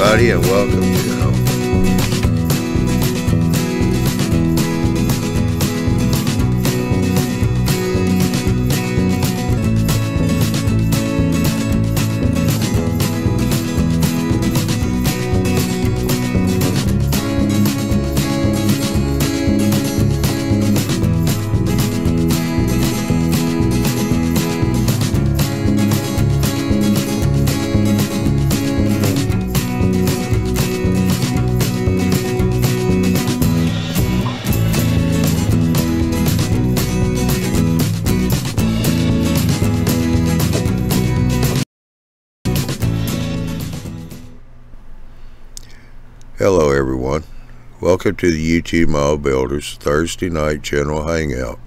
everybody, and welcome to Hello everyone, welcome to the YouTube Mile Builders Thursday night general hangout.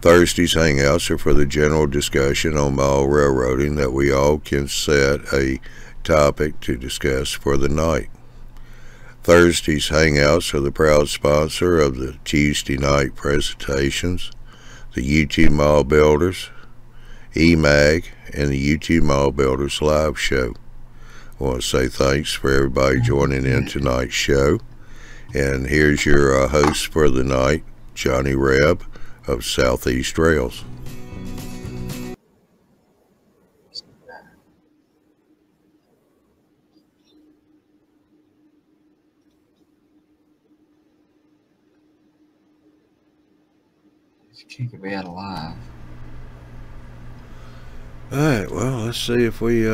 Thursday's hangouts are for the general discussion on mile railroading that we all can set a topic to discuss for the night. Thursday's hangouts are the proud sponsor of the Tuesday night presentations, the YouTube Mile Builders, eMag, and the YouTube Mile Builders live show. I want to say thanks for everybody joining in tonight's show. And here's your host for the night, Johnny Reb of Southeast Rails. Keep me out alive. Alright, well, let's see if we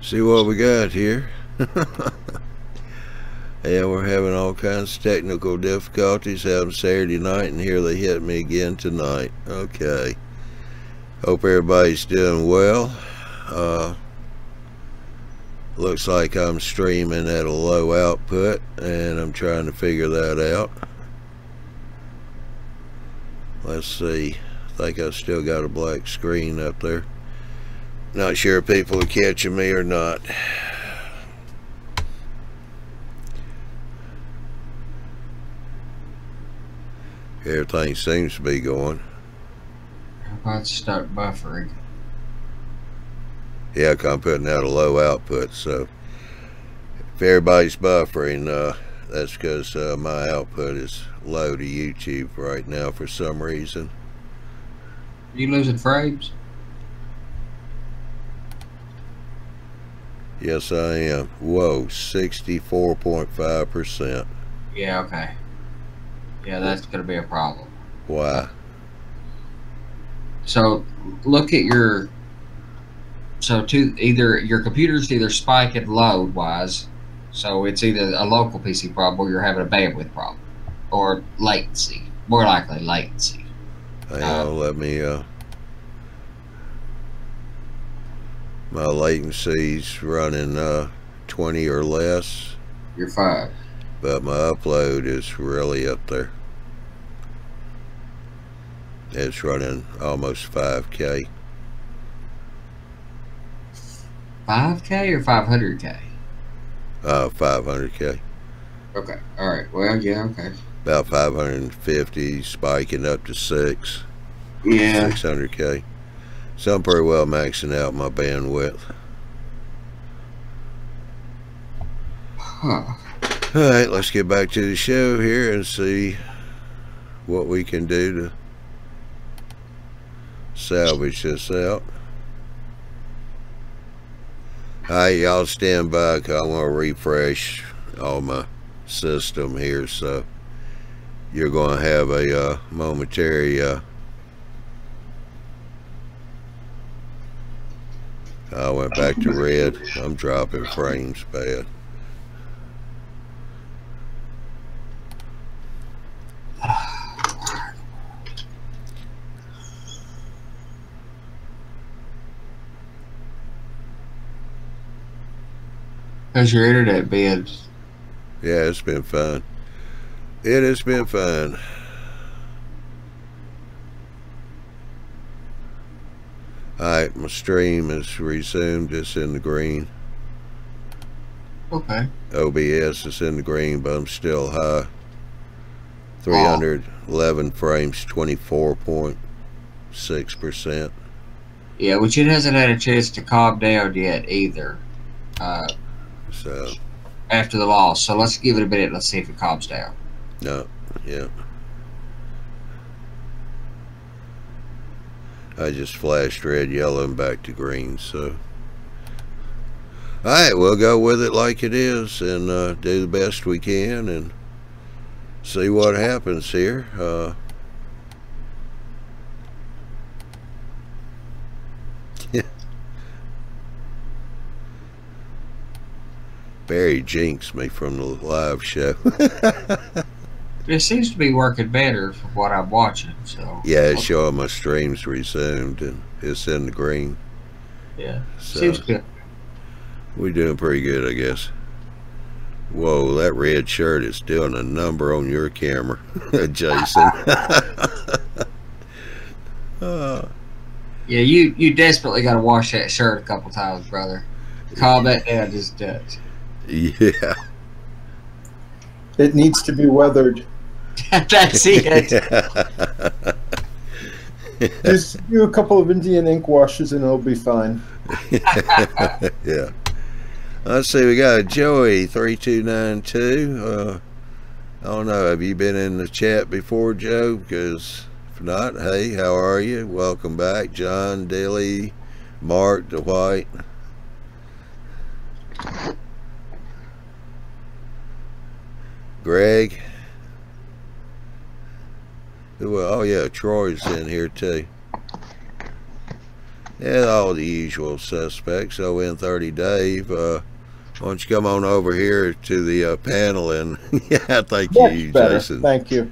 see what we got here. Yeah, we're having all kinds of technical difficulties having Saturday night, and here they hit me again tonight. Okay, hope everybody's doing well. Looks like I'm streaming at a low output, and I'm trying to figure that out. Let's see, I think I still got a black screen up there. Not sure if people are catching me or not. Everything seems to be going. I'm about to start buffering. Yeah, I'm putting out a low output, so if everybody's buffering, that's because my output is low to YouTube right now for some reason. Are you losing frames? Yes, I am. Whoa, 64.5%. Yeah, okay. Yeah, that's going to be a problem. Why? So, look at your... So, either your computer's either spiking load-wise, so it's either a local PC problem or you're having a bandwidth problem. Or latency. More likely latency. Hang on, let me... my latency's running 20 or less. You're fine. But my upload is really up there. It's running almost 5K. 5K or 500K? 500K. Okay. Alright. Well, yeah, okay. About 550, spiking up to 6. Yeah. 600K. So I'm pretty well maxing out my bandwidth. Huh. Alright, let's get back to the show here and see what we can do to salvage this out. Alright, y'all stand by, 'cause I want to refresh all my system here, so you're going to have a momentary I went back to red. I'm dropping frames bad. How's your internet been? Yeah, it's been fun. It has been fun. Alright, my stream is resumed. It's in the green. Okay. OBS is in the green, but I'm still high. 311 frames, 24.6%. Yeah, which it hasn't had a chance to calm down yet either. So After the loss, so let's give it a minute. Let's see if it calms down. no, yeah. I just flashed red, yellow, and back to green. So, all right, we'll go with it like it is and do the best we can and see what happens here. Barry jinxed me from the live show. It seems to be working better from what I'm watching. So Yeah, it's showing my streams resumed and it's in the green. yeah, So seems good. we're doing pretty good, I guess. Whoa, that red shirt is doing a number on your camera, Jason. Yeah, you desperately got to wash that shirt a couple times, brother. Calm that down just a touch. Yeah. It needs to be weathered. That's it. Just do a couple of Indian ink washes and it'll be fine. Yeah. Let's see, we got Joey 3292. I don't know, have you been in the chat before, Joe? Because if not, hey, how are you? Welcome back. John, Dilly, Mark, Dwight. Greg. Oh yeah, Troy's in here too. Yeah, all the usual suspects. ON30 Dave. Why don't you come on over here to the panel and yeah, thank you, better. Jason. Thank you.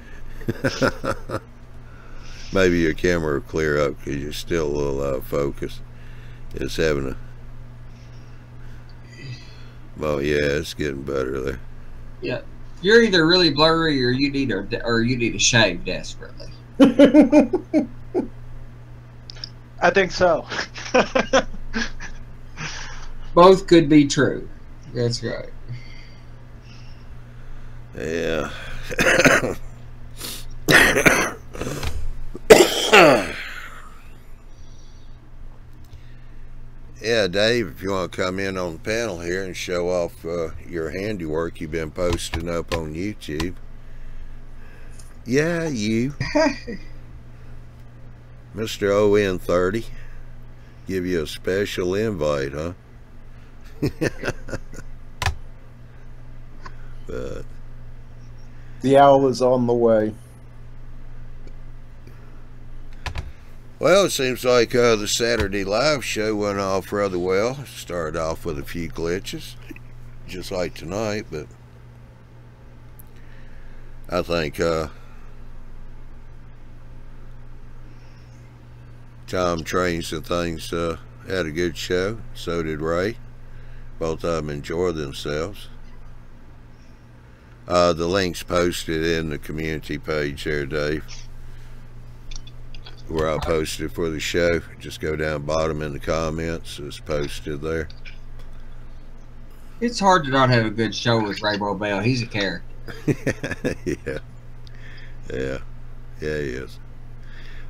Maybe your camera will clear up because you're still a little out of focus. It's having a. Well, yeah, it's getting better there. Yeah, you're either really blurry or you need a shave desperately. I think so. Both could be true. That's right. Yeah. Yeah, Dave, if you want to come in on the panel here and show off your handiwork you've been posting up on YouTube. Yeah, you. Mr. ON30. Give you a special invite, huh? But The owl is on the way. well, it seems like the Saturday live show went off rather well. Started off with a few glitches, just like tonight, but I think Tom Trains and things had a good show. So did Ray. Both of them enjoyed themselves. The link's posted in the community page there, Dave, where I posted for the show. Just go down bottom in the comments. It's posted there. It's hard to not have a good show with Rainbow Bell. He's a character. Yeah. Yeah. Yeah, he is.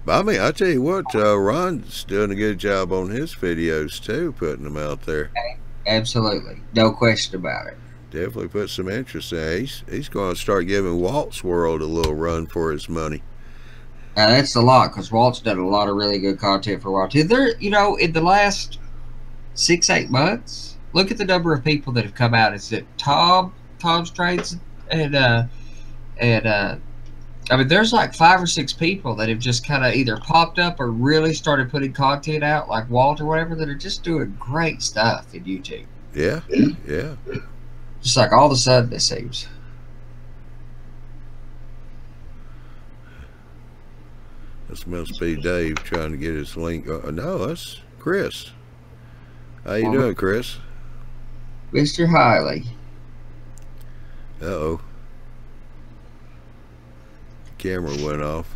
But I mean, I tell you what, Ron's doing a good job on his videos too, putting them out there. Absolutely. No question about it. Definitely put some interest in it. He's going to start giving Walt's World a little run for his money. That's a lot, because Walt's done a lot of really good content for a while too. There, you know, in the last 6-8 months, look at the number of people that have come out. Is it Tom's Trades and I mean, there's like 5 or 6 people that have just kind of either popped up or really started putting content out, like Walt or whatever, that are just doing great stuff in YouTube. Yeah, yeah. Just like all of a sudden, it seems. This must be Dave trying to get his link. No, that's Chris. How you doing, Chris? Mr. Hiley. Uh-oh. Camera went off.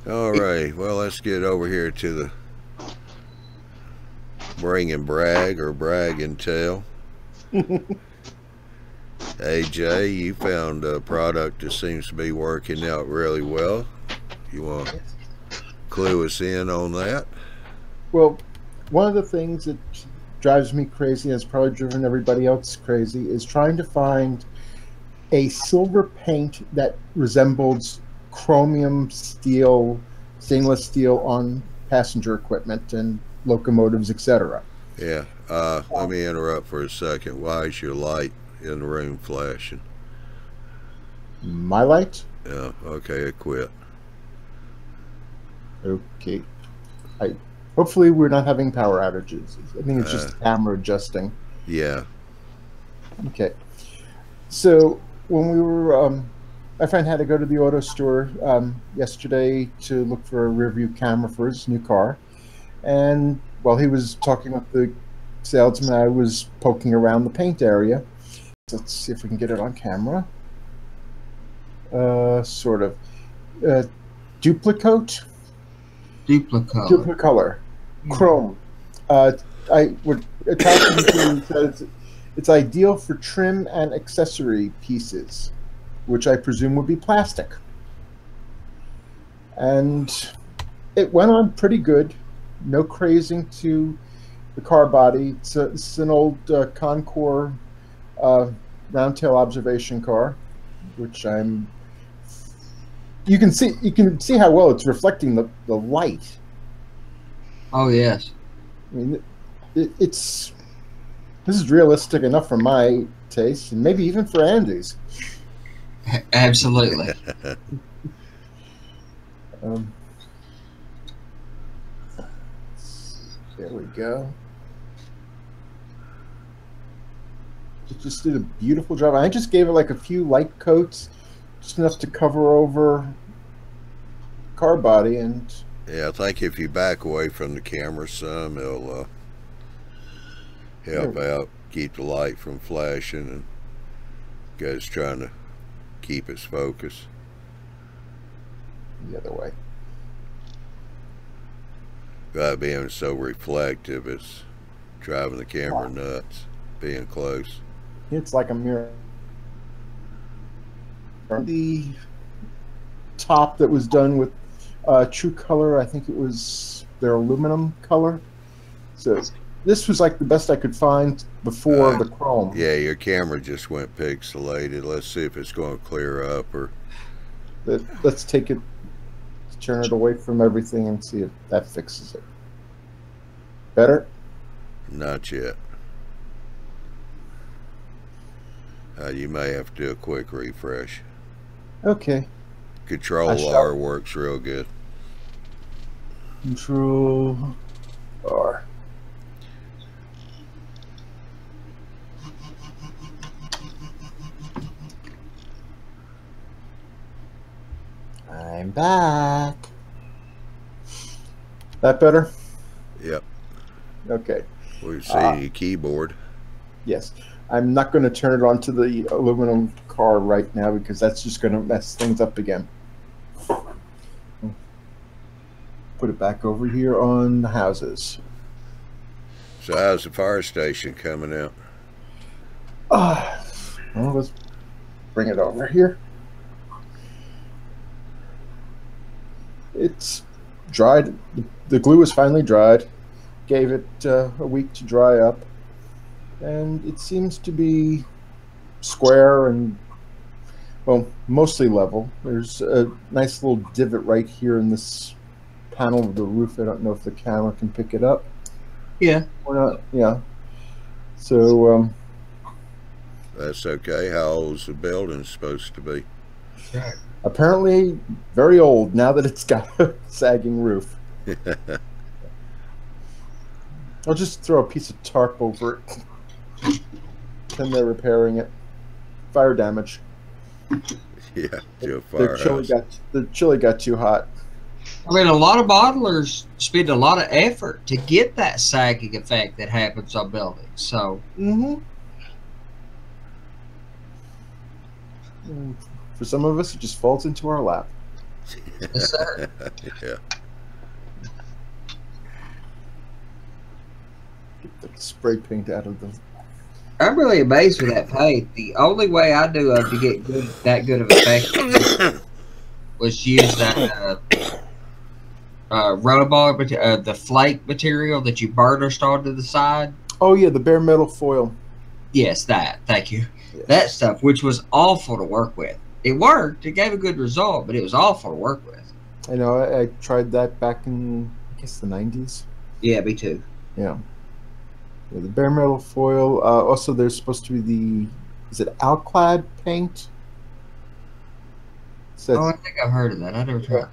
All right, well, let's get over here to the bring and brag or brag and tell. Hey Jay, you found a product that seems to be working out really well. You want to clue us in on that? Well, one of the things that drives me crazy, and has probably driven everybody else crazy, is trying to find a silver paint that resembles chromium steel, stainless steel on passenger equipment and locomotives, etc. Yeah. Let me interrupt for a second. Why is your light in the room flashing? My light? Yeah. Okay, it quit. Okay. Hopefully we're not having power outages. I think it's just camera adjusting. Yeah. Okay. So when we were, my friend had to go to the auto store yesterday to look for a rear view camera for his new car. And while he was talking with the salesman, I was poking around the paint area. So let's see if we can get it on camera. Sort of. Duplicote? Duplicolor. Chrome. I would talking to him, says it's ideal for trim and accessory pieces, which I presume would be plastic. And it went on pretty good. No crazing to the car body. It's an old Concours roundtail observation car, which I'm. You can see how well it's reflecting the light. Oh yes. I mean, this is realistic enough for my taste, and maybe even for Andy's. Absolutely. There we go. It just did a beautiful job. I just gave it like a few light coats, just enough to cover over car body, and Yeah, I think if you back away from the camera some, it'll help out, keep the light from flashing, and guys trying to keep its focus. The other way. By being so reflective, it's driving the camera nuts, being close. It's like a mirror. The top that was done with True Color, I think it was their aluminum color. So this was like the best I could find before the chrome. Yeah, your camera just went pixelated. Let's see if it's going to clear up, or let's take it, turn it away from everything, and see if that fixes it. Better? Not yet. You may have to do a quick refresh. Okay. Control R works real good. Control R. I'm back. That better? Yep. Okay. We see your keyboard. Yes. I'm not going to turn it onto the aluminum car right now because that's just going to mess things up again. Put it back over here on the houses. So how's the fire station coming out? Well, let's bring it over here. It's dried. The glue is finally dried. Gave it a week to dry up. And it seems to be square and, well, mostly level. There's a nice little divot right here in this panel of the roof. I don't know if the camera can pick it up. Yeah. Or not. Yeah. So, That's okay. How old is the building supposed to be? Right. Apparently very old now that it's got a sagging roof. I'll just throw a piece of tarp over it. Then they're repairing it. Fire damage. Yeah, to a firehouse. The chili got too hot. I mean, a lot of bottlers spend a lot of effort to get that sagging effect that happens on buildings. So, for some of us, it just falls into our lap. yes, sir. Yeah. Get the spray paint out of the. I'm really amazed with that paint. The only way I knew of to get that good of effect was use that roller, the flake material that you burnished onto the side. Oh yeah, the bare metal foil. Yes, that. Thank you. Yes. That stuff, which was awful to work with. It worked. It gave a good result, but it was awful to work with. I know. I tried that back in, I guess, the 90s. Yeah, me too. Yeah. Yeah, the bare metal foil. Also, there's supposed to be the, is it Alclad paint? So Oh, I think I've heard of that. I never tried.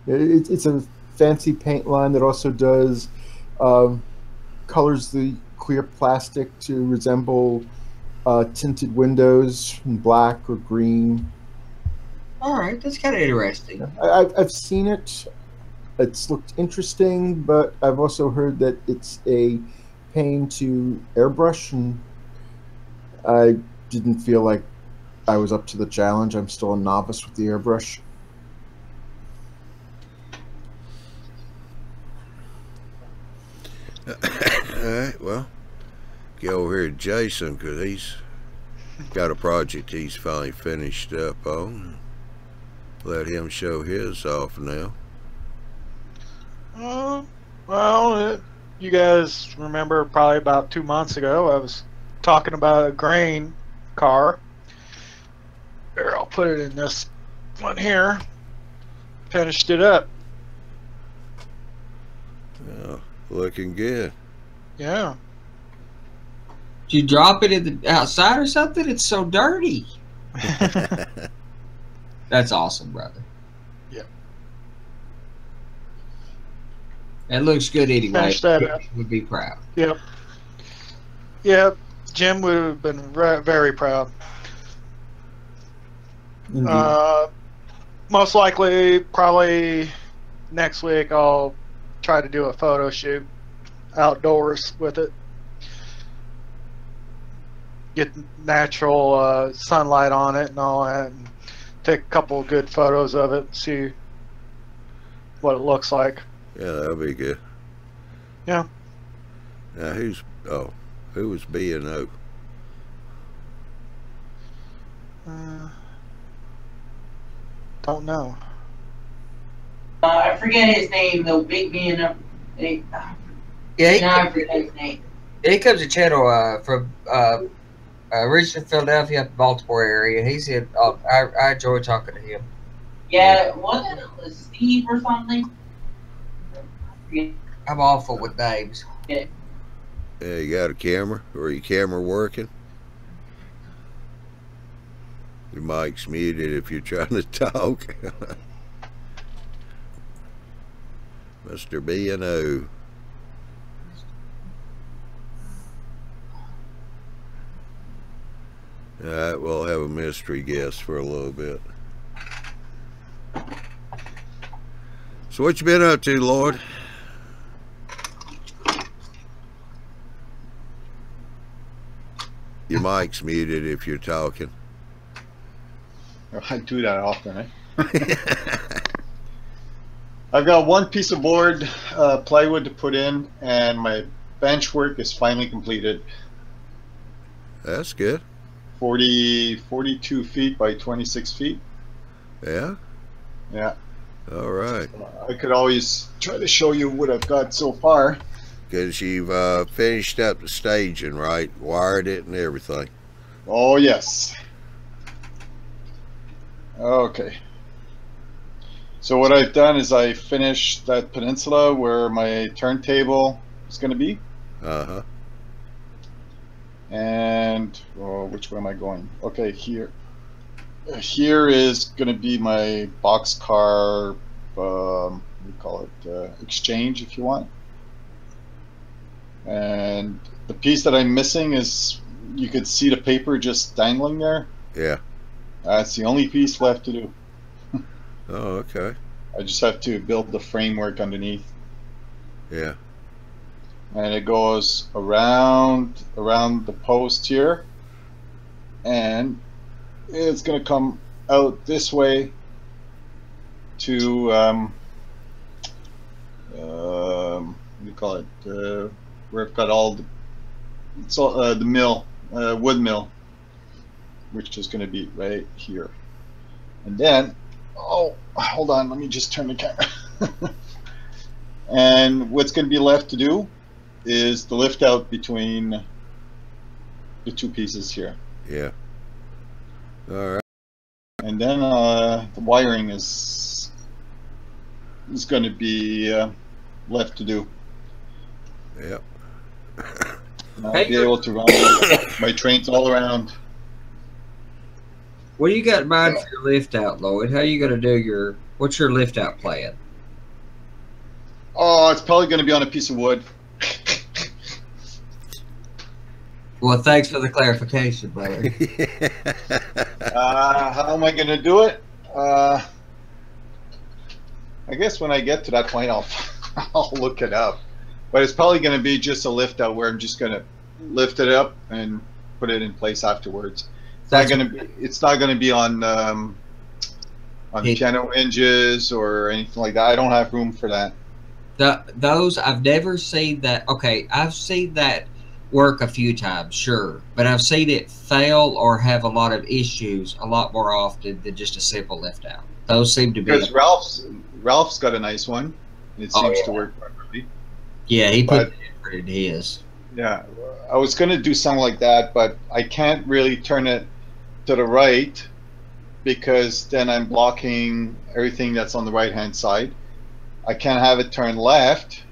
it's a fancy paint line that also does colors the clear plastic to resemble tinted windows in black or green. All right, that's kind of interesting. I've seen it. It's looked interesting, but I've also heard that it's a pain to airbrush, and I didn't feel like I was up to the challenge. I'm still a novice with the airbrush. All right, well, go over here to Jason because he's got a project he's finally finished up on. Let him show his off now. Well, you guys remember probably about 2 months ago I was talking about a grain car. Here, I'll put it in this one here. Finished it up. Oh, looking good. Yeah. Did you drop it in the outside or something? It's so dirty. That's awesome, brother. Yep. It looks good anyway. Finish that up. Would be proud. Yep. Yep. Jim would have been very proud. Most likely, probably next week, I'll try to do a photo shoot outdoors with it. Get natural sunlight on it and all that. And take a couple of good photos of it and see what it looks like. Yeah, that'll be good. Yeah. Now who was B&O? Don't know. I forget his name, though. Big being up. Yeah, I forget his name. he comes to channel from originally Philadelphia, Baltimore area. He's in. I enjoy talking to him. Yeah, wasn't it Steve or something? I'm awful with names. Yeah. Yeah, you got a camera? Or your camera working? Your mic's muted if you're trying to talk. Mr. B&O. Alright, we'll have a mystery guest for a little bit. So what you been up to, Lord? Your mic's muted if you're talking. I do that often, eh? I've got one piece of board, plywood to put in, and my benchwork is finally completed. That's good. 42 feet by 26 feet. Yeah? Yeah. All right. I could always try to show you what I've got so far. Because you've finished up the staging, right? Wired it and everything. Oh, yes. Okay. So what I've done is I finished that peninsula where my turntable is going to be. Uh-huh. And which way am I going? Okay, here. Here is going to be my boxcar, we call it exchange if you want. And the piece that I'm missing is, you could see the paper just dangling there. Yeah. That's the only piece left to do. Oh, okay. I just have to build the framework underneath. Yeah. And it goes around the post here, and it's gonna come out this way to what do you call it? Where I've got all the mill wood mill, which is going to be right here. And then, oh, hold on, let me just turn the camera. And what's going to be left to do is the lift out between the two pieces here. Yeah. All right. And then the wiring is going to be left to do. Yep. And I'll be able to run my trains all around. What do you got in mind for your lift out, Lloyd? How are you going to do what's your lift out plan? Oh, it's probably going to be on a piece of wood. Well, thanks for the clarification, brother. How am I going to do it? I guess when I get to that point, I'll look it up. But it's probably going to be just a lift out where I'm just going to lift it up and put it in place afterwards. It's not going to be on piano hinges or anything like that. I don't have room for that. Those I've never seen that. Okay, I've seen that work a few times, sure, but I've seen it fail or have a lot of issues a lot more often than just a simple lift out. Those seem to be. Because Ralph's got a nice one. It seems to work properly. Yeah, he put the effort in his. Yeah, I was going to do something like that, but I can't really turn it to the right because then I'm blocking everything that's on the right-hand side. I can't have it turn left,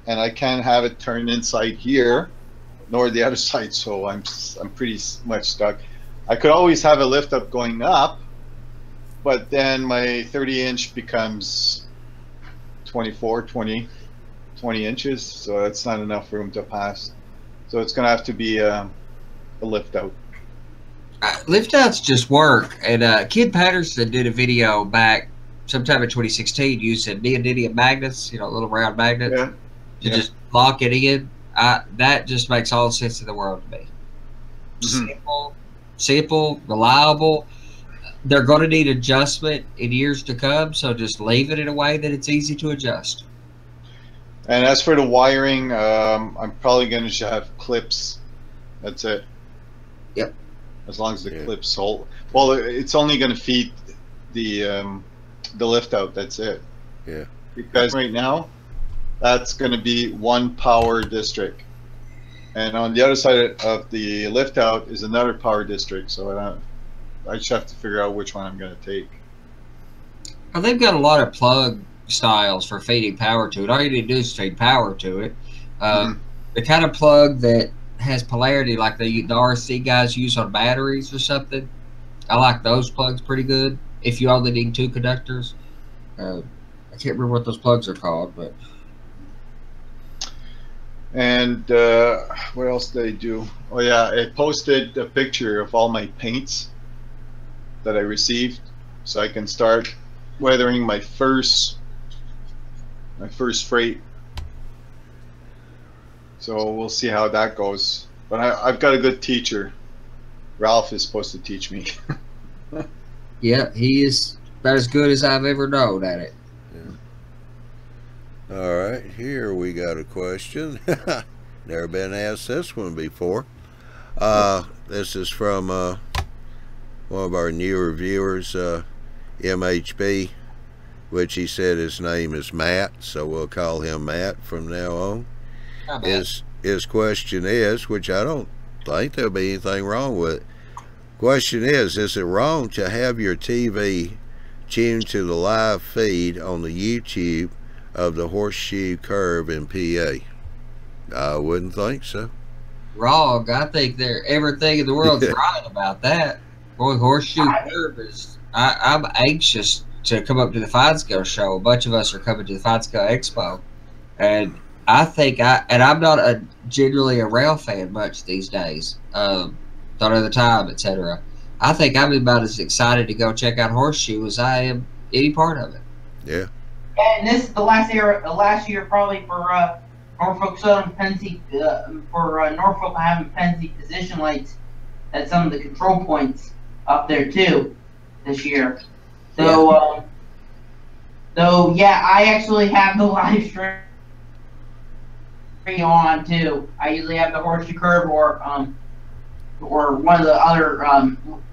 and I can't have it turn inside here, nor the other side. So I'm pretty much stuck. I could always have a lift up going up, but then my 30-inch becomes 20 inches, so it's not enough room to pass. So it's going to have to be a lift out. Lift outs just work, and Kid Patterson did a video back sometime in 2016 using neodymium magnets, little round magnets, to just lock it in. That just makes all the sense in the world to me. Simple, reliable. They're going to need adjustment in years to come, so just leave it in a way that it's easy to adjust. And as for the wiring, I'm probably going to have clips. That's it. Yep. As long as the clips hold. Well, it's only going to feed the lift out. That's it. Yeah. Because right now, that's going to be one power district, and on the other side of the lift out is another power district. So I just have to figure out which one I'm going to take. Well, they've got a lot of plug styles for feeding power to it. All you need to do is feed power to it. The kind of plug that has polarity like the RC guys use on batteries or something, I like those plugs pretty good if you only need 2 conductors. I can't remember what those plugs are called, but. And what else did I do? Oh yeah, I posted a picture of all my paints that I received, so I can start weathering my first freight. So we'll see how that goes. But I've got a good teacher. Ralph is supposed to teach me. Yeah, he is about as good as I've ever known at it. Yeah. All right, here we got a question. Never been asked this one before. This is from one of our newer viewers, MHB, which he said his name is Matt, so we'll call him Matt from now on. His question is, which I don't think there'll be anything wrong with. Question is it wrong to have your TV tuned to the live feed on the YouTube of the Horseshoe Curve in PA? I wouldn't think so. Wrong. I think everything in the world's right about that. Boy, Horseshoe Curve is. I'm anxious to come up to the Fine Scale show. A bunch of us are coming to the Fine Scale Expo, and I think I'm not generally a rail fan much these days. Thought of the time, etc. I think I'm about as excited to go check out Horseshoe as I am any part of it. Yeah. And this is the last year probably for Norfolk Southern Pennsy for Norfolk having Pennsy position lights at some of the control points up there too this year. So I actually have the live stream on too. I usually have the Horseshoe Curve or or one of the other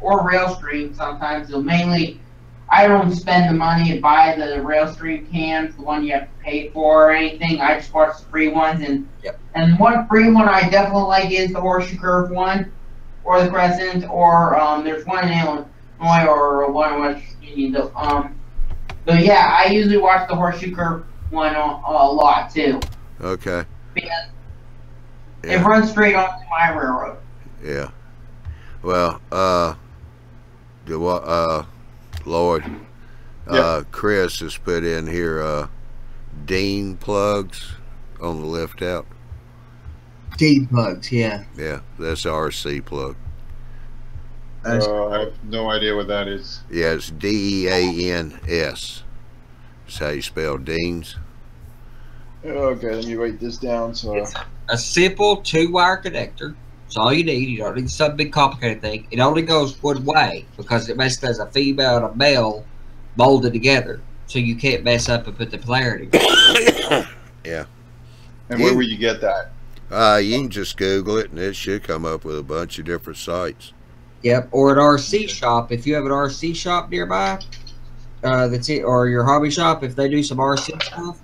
or Railstream sometimes. So mainly, I don't spend the money to buy the Railstream cams, the one you have to pay for or anything. I just watch the free ones, and one free one I definitely like is the Horseshoe Curve one, or the Crescent, or there's one in Illinois or one in West Virginia. But yeah, I usually watch the Horseshoe Curve one a lot too. Okay. Because Yeah. it runs straight onto my railroad. Yeah. Well, Lloyd, Chris has put in here Dean plugs on the lift out. Dean plugs, yeah. Yeah, that's RC plug. I have no idea what that is. Yeah, it's DEANS. That's how you spell Dean's. Okay, let me write this down. So It's a simple 2-wire connector. It's all you need. You don't need some big complicated thing. It only goes one way because it basically has a female and a male molded together, so you can't mess up and put the polarity. Yeah. and where would you get that? You can just Google it, and it should come up with a bunch of different sites. Yep, or an RC shop. If you have an RC shop nearby, that's it. Or your hobby shop, if they do some RC stuff,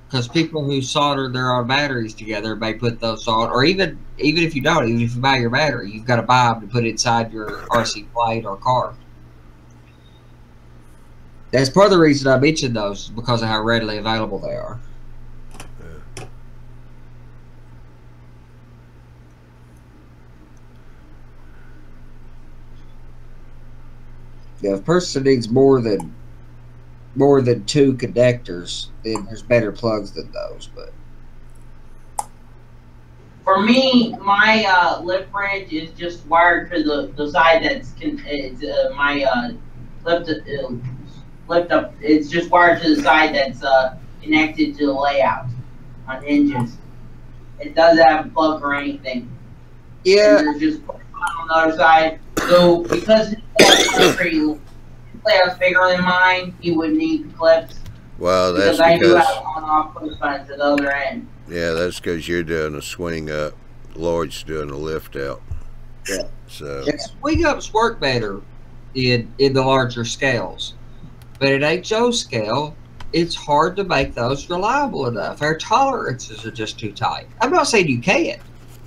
because people who solder their own batteries together may put those on. Or even if you don't, even if you buy your battery, you've got to buy them to put inside your RC plate or car. That's part of the reason I mentioned those, because of how readily available they are. Yeah, if a person needs more than 2 connectors, then there's better plugs than those. But For me, my lift bridge is just wired to the side that's my lift up. It's just wired to the side that's connected to the layout on hinges. It doesn't have a plug or anything. yeah, And there's just plug on the other side. So because his layout's bigger than mine, he would need the clips. Well, that's Because I do because, have on-off push buttons at the other end. yeah, that's because you're doing a swing up. Lloyd's doing a lift out. Yeah. So, swing ups work better in the larger scales, but at HO scale, it's hard to make those reliable enough. Our tolerances are just too tight. I'm not saying you can't.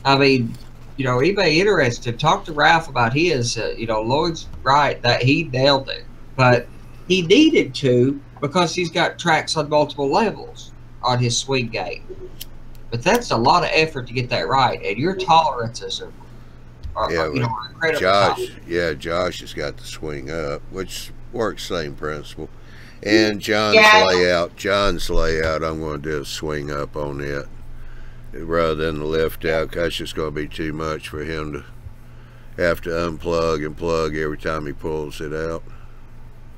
I mean, anybody interested, talk to Ralph about his. Lloyd's right that he nailed it, but he needed to because he's got tracks on multiple levels on his swing gate. But that's a lot of effort to get that right, and your tolerances are incredible. Josh has got the swing up, which works same principle. And John's layout, I'm going to do a swing up on it rather than the lift out. That's just going to be too much for him to have to unplug and plug every time he pulls it out.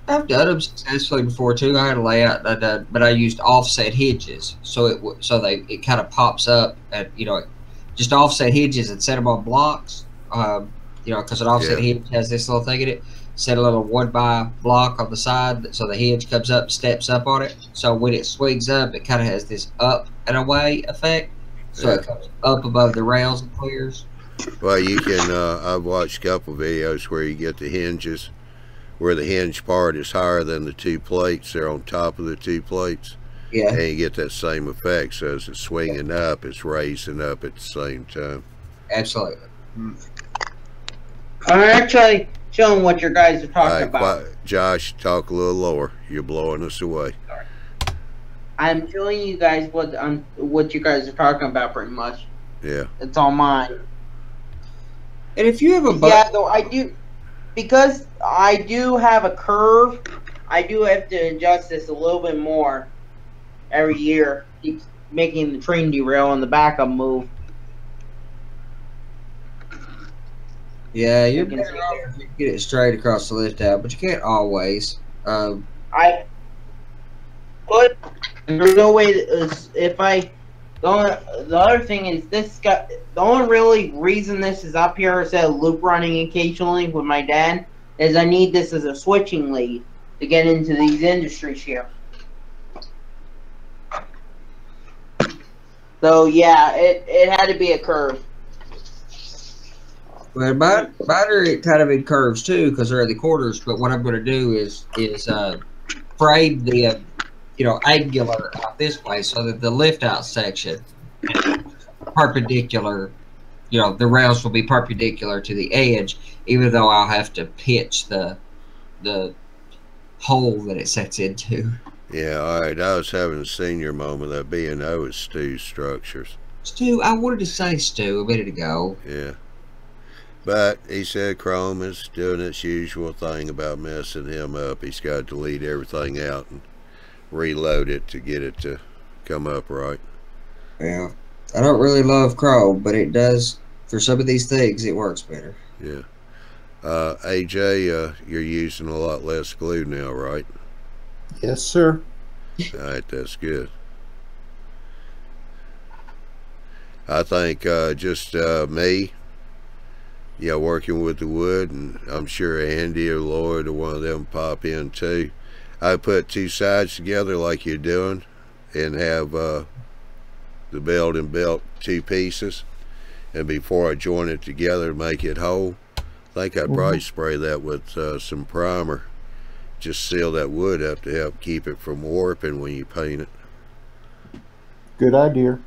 I've done them successfully before too. I had a layout that I done, but I used offset hinges, so it kind of pops up at just offset hinges and set them on blocks. Because an offset hinge has this little thing in it. Set a little 1x block on the side, so the hinge comes up and steps up on it. So when it swings up, it kind of has this up and away effect. So it comes up above the rails and clears. Well, you can. I've watched a couple videos where you get the hinges, where the hinge part is higher than the 2 plates. They're on top of the 2 plates. Yeah. And you get that same effect. So as it's swinging up, it's raising up at the same time. Absolutely. I'm actually showing what your guys are talking about. Josh, talk a little lower. You're blowing us away. Sorry. I'm showing you guys what you guys are talking about, pretty much. Yeah. It's all mine. And if you have a though I do, because I do have a curve, I do have to adjust this a little bit more every year. Keeps making the train derail and the backup move. Yeah, you're better off if you get it straight across the lift out, but you can't always. There's no way the other thing is the only really reason this is up here instead of loop running occasionally with my dad is I need this as a switching lead to get into these industries here. So yeah, it had to be a curve. Well, mine are kind of in curves too because they're in the corners. But what I'm going to do is frame the angular out this way so that the lift out section perpendicular. The rails will be perpendicular to the edge, even though I'll have to pitch the hole that it sets into. Yeah, all right. I was having a senior moment. That B&O is Stu's structures. Stu, I wanted to say Stu a minute ago. Yeah. But he said Chrome is doing its usual thing about messing him up. He's got to delete everything out and reload it to get it to come up right. Yeah. I don't really love Chrome, but it does, for some of these things, it works better. Yeah. AJ, you're using a lot less glue now, right? Yes, sir. All right, that's good. I think just me, working with the wood, and I'm sure Andy or Lloyd or one of them pop in too. I put two sides together like you're doing and have the belt and belt two pieces, and before I join it together to make it whole, I think I'd probably spray that with some primer. Just seal that wood up to help keep it from warping when you paint it. Good idea.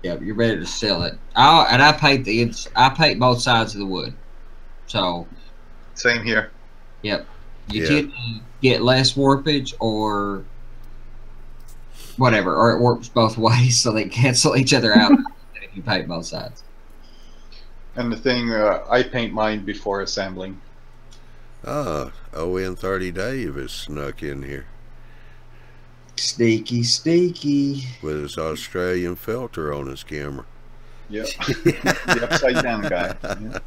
Yep, you're ready to seal it. I paint both sides of the wood. So Same here. Yep. You can get less warpage or whatever, or it works both ways, so they cancel each other out if you paint both sides. And the thing, I paint mine before assembling. ON 30 Dave is snuck in here. Sneaky, sneaky. With his Australian filter on his camera. Yep. The upside down guy. Yeah.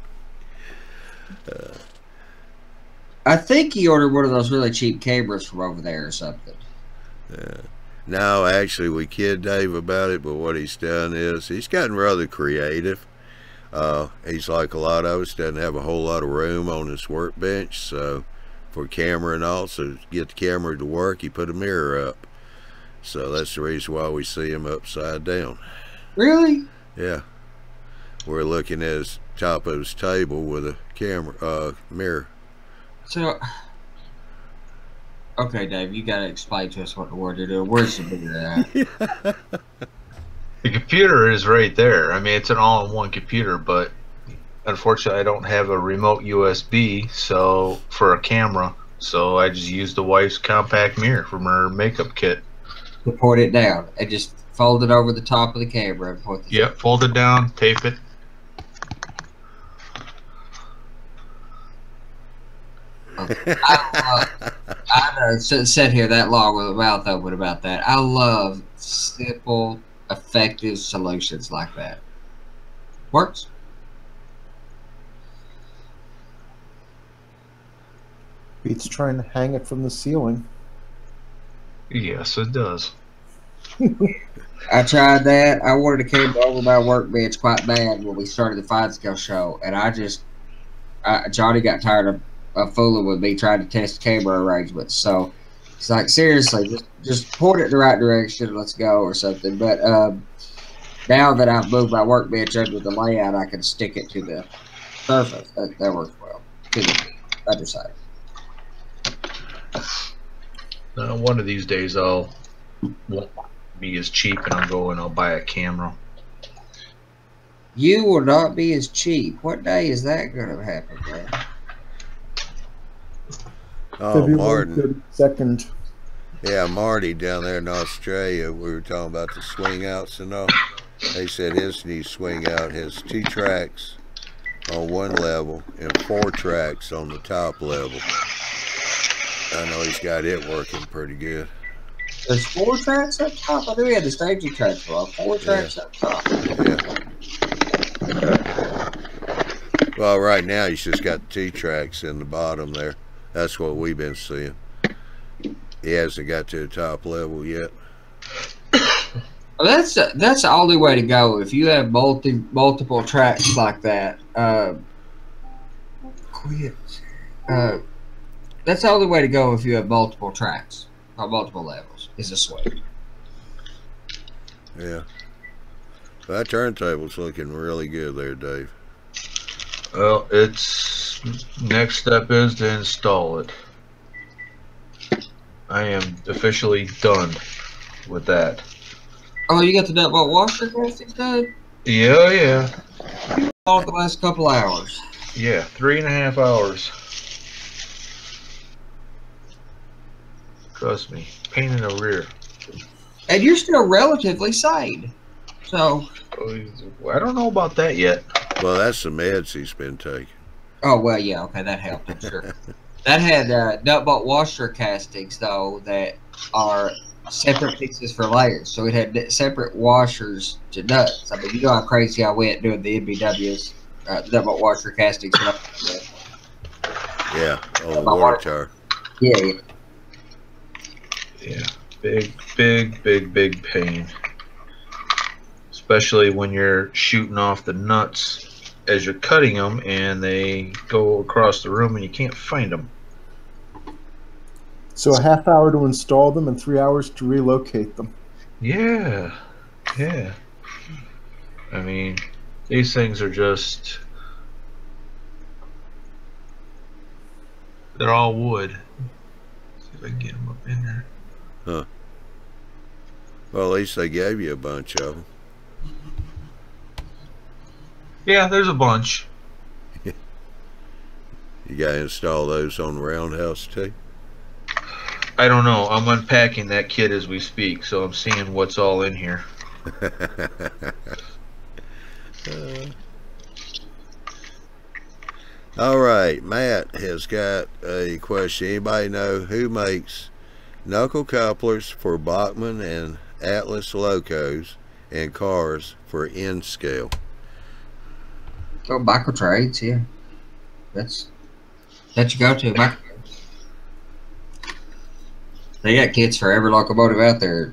I think he ordered one of those really cheap cameras from over there or something. No, actually, we kid Dave about it, but what he's done is he's gotten rather creative. He's like a lot of us, doesn't have a whole lot of room on his workbench, so for camera and all, so to get the camera to work, he put a mirror up. So that's the reason why we see him upside down. Really? Yeah. We're looking at his top of his table with a camera, mirror. So, okay, Dave, you gotta explain to us what the word you're doing. Where's the mirror at? The computer is right there. I mean, it's an all-in-one computer, but unfortunately I don't have a remote USB for a camera, so I just use the wife's compact mirror from her makeup kit. To point it down and just fold it over the top of the camera and point the Yep, fold it down, tape it. I sat here that long with a mouth open about that. I love simple, effective solutions like that. Works. Beats trying to hang it from the ceiling. Yes, it does. I tried that. I wanted a camera over my workbench quite bad when we started the Fine Scale show, and Johnny got tired of fooling with me trying to test camera arrangements. So it's like, seriously, just point it in the right direction, let's go, or something. But now that I've moved my workbench under the layout, I can stick it to the surface. That works well. To the other side. One of these days I'll won't be as cheap and I'll go and I'll buy a camera. You will not be as cheap. What day is that going to happen, man? Oh, Martin. 32nd. Yeah, Marty down there in Australia, we were talking about the swing outs and all. They said his new swing out has 2 tracks on one level and 4 tracks on the top level. I know he's got it working pretty good. There's 4 tracks up top? I knew he had the staging tracks for 4 tracks up top. Yeah. Well, right now he's just got 2 tracks in the bottom there. That's what we've been seeing. He hasn't got to the top level yet. Well, that's the only way to go. If you have multiple tracks like that, that's the only way to go if you have multiple tracks or multiple levels, is a swing. Yeah. That turntable's looking really good there, Dave. Well, it's next step is to install it. I am officially done with that. Oh, you got the nut bolt washer castings done? Yeah. All the last couple hours. Yeah, 3.5 hours. Trust me, pain in the rear. And you're still relatively sane. So. I don't know about that yet. Well, that's the meds he's been taking. Oh, well, yeah, okay, that helped, I'm sure. That had nut bolt washer castings, though, that are separate pieces for layers. So it had separate washers to nuts. I mean, you know how crazy I went doing the NBW's nut bolt washer castings. Yeah, on the water tower. Yeah. Yeah, big pain. Especially when you're shooting off the nuts as you're cutting them and they go across the room and you can't find them. So a half hour to install them and 3 hours to relocate them. Yeah. I mean, these things are just... They're all wood. Let's see if I can get them up in there. Huh. Well, at least they gave you a bunch of them. Yeah, there's a bunch. You got to install those on the roundhouse too? I don't know. I'm unpacking that kit as we speak, so I'm seeing what's all in here. All right, Matt has got a question. Anybody know who makes knuckle couplers for Bachmann and Atlas locos and cars for N scale? Oh, micro trades, yeah. That's your go-to. Micro. They got kits for every locomotive out there.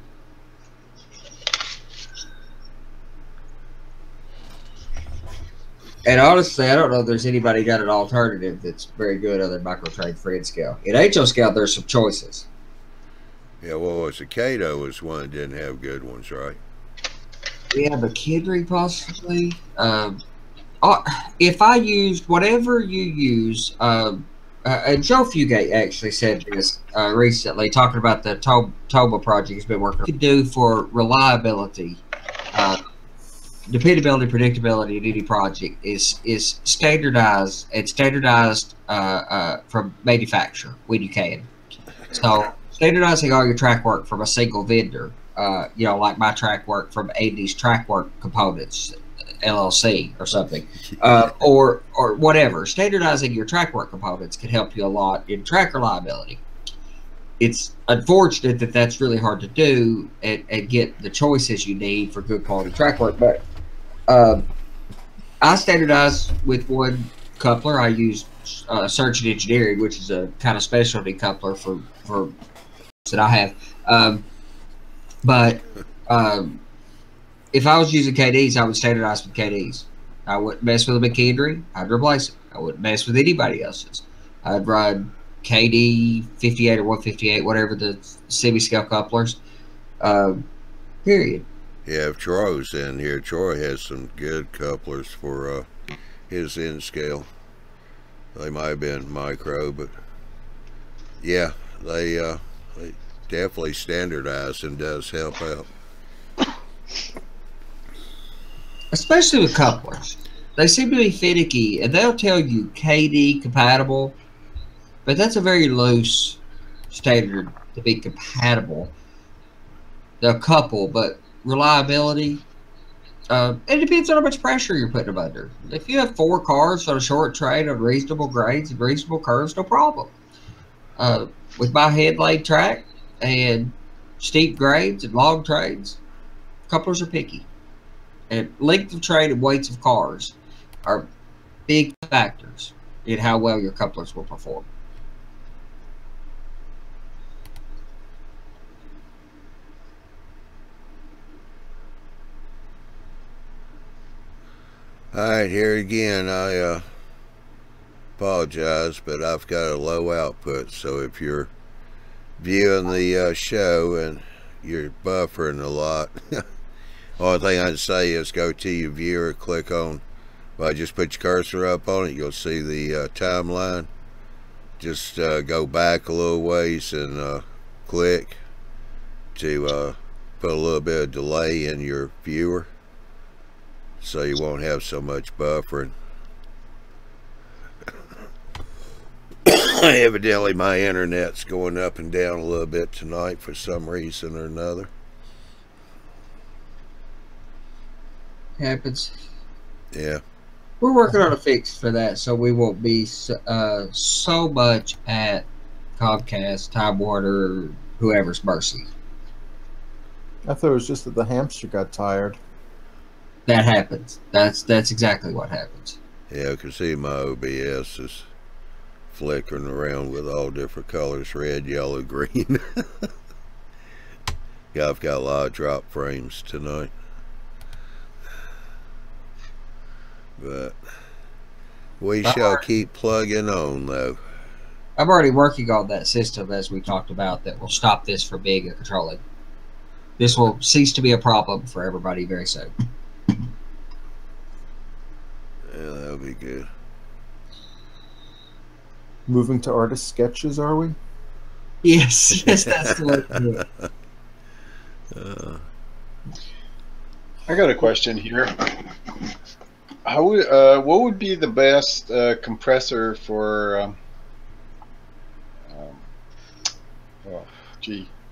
And honestly, I don't know if there's anybody got an alternative that's very good other than micro trade for N scale. In HO scale, there's some choices. Yeah, well, was the Cato was one that didn't have good ones, right? Yeah, McHenry possibly. If I used whatever you use, and Joe Fugate actually said this recently, talking about the Toba project he's been working on. What you could do for reliability, dependability, predictability in any project is standardized from manufacturer when you can. So standardizing all your track work from a single vendor, like my track work from Andy's Track Work Components LLC or something, or whatever. Standardizing your track work components can help you a lot in track reliability. It's unfortunate that that's really hard to do and get the choices you need for good quality track work. But I standardize with one coupler. I use Search and Engineering, which is a kind of specialty coupler for that I have. But if I was using KDs, I would standardize with KDs. I wouldn't mess with a McHenry. I'd replace it. I wouldn't mess with anybody else's. I'd run KD 58 or 158, whatever the semi-scale couplers. Period. Yeah, if Troy was in here, Troy has some good couplers for his N scale. They might have been micro, but yeah, they definitely standardize and does help out. Especially with couplers. They seem to be finicky, and they'll tell you KD compatible, but that's a very loose standard to be compatible. They'll couple, but reliability, it depends on how much pressure you're putting them under. If you have 4 cars on a short train on reasonable grades and reasonable curves, no problem. With my head laid track and steep grades and long trains, couplers are picky. And length of train and weights of cars are big factors in how well your couplers will perform. Alright, here again, I apologize, but I've got a low output, so if you're viewing the show and you're buffering a lot, only thing I'd say is go to your viewer, click on If I just put your cursor up on it, you'll see the timeline. Just go back a little ways and click to put a little bit of delay in your viewer, so you won't have so much buffering. Evidently my internet's going up and down a little bit tonight for some reason or another. Happens. Yeah. We're working on a fix for that, so we won't be so much at Comcast, Time Warner, whoever's mercy. I thought it was just that the hamster got tired. That happens. That's exactly what happens. Yeah, I can see my OBS is flickering around with all different colors, red, yellow, green. Yeah, I've got a lot of drop frames tonight. But we shall keep plugging on, though. I'm already working on that system, as we talked about, that will stop this from being a controlling. This will cease to be a problem for everybody very soon. Yeah, that'll be good. Moving to artist sketches, are we? Yes, yes, that's the way to do it. I got a question here. How would, what would be the best compressor for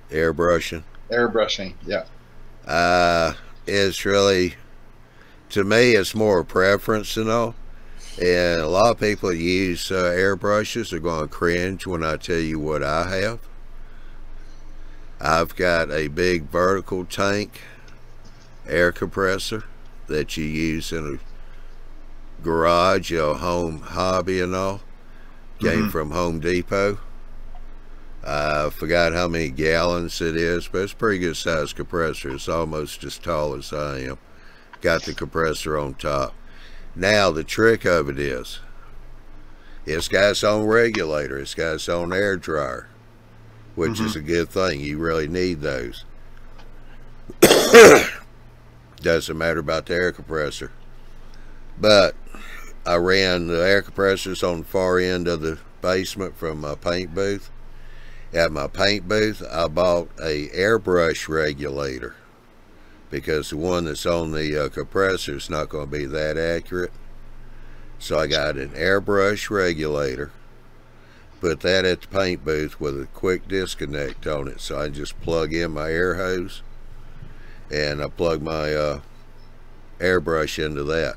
Airbrushing. Airbrushing, yeah. It's really, to me, it's more a preference and all. And a lot of people that use airbrushes are going to cringe when I tell you what I have. I've got a big vertical tank air compressor that you use in a garage, home hobby and all. Came from Home Depot. I forgot how many gallons it is, but it's a pretty good sized compressor. It's almost as tall as I am. Got the compressor on top. Now the trick of it is, it's got its own regulator. It's got its own air dryer, which is a good thing. You really need those. Doesn't matter about the air compressor. But I ran the air compressors on the far end of the basement from my paint booth. At my paint booth, I bought a airbrush regulator, because the one that's on the compressor is not going to be that accurate. So I got an airbrush regulator, put that at the paint booth with a quick disconnect on it, so I just plug in my air hose and I plug my airbrush into that.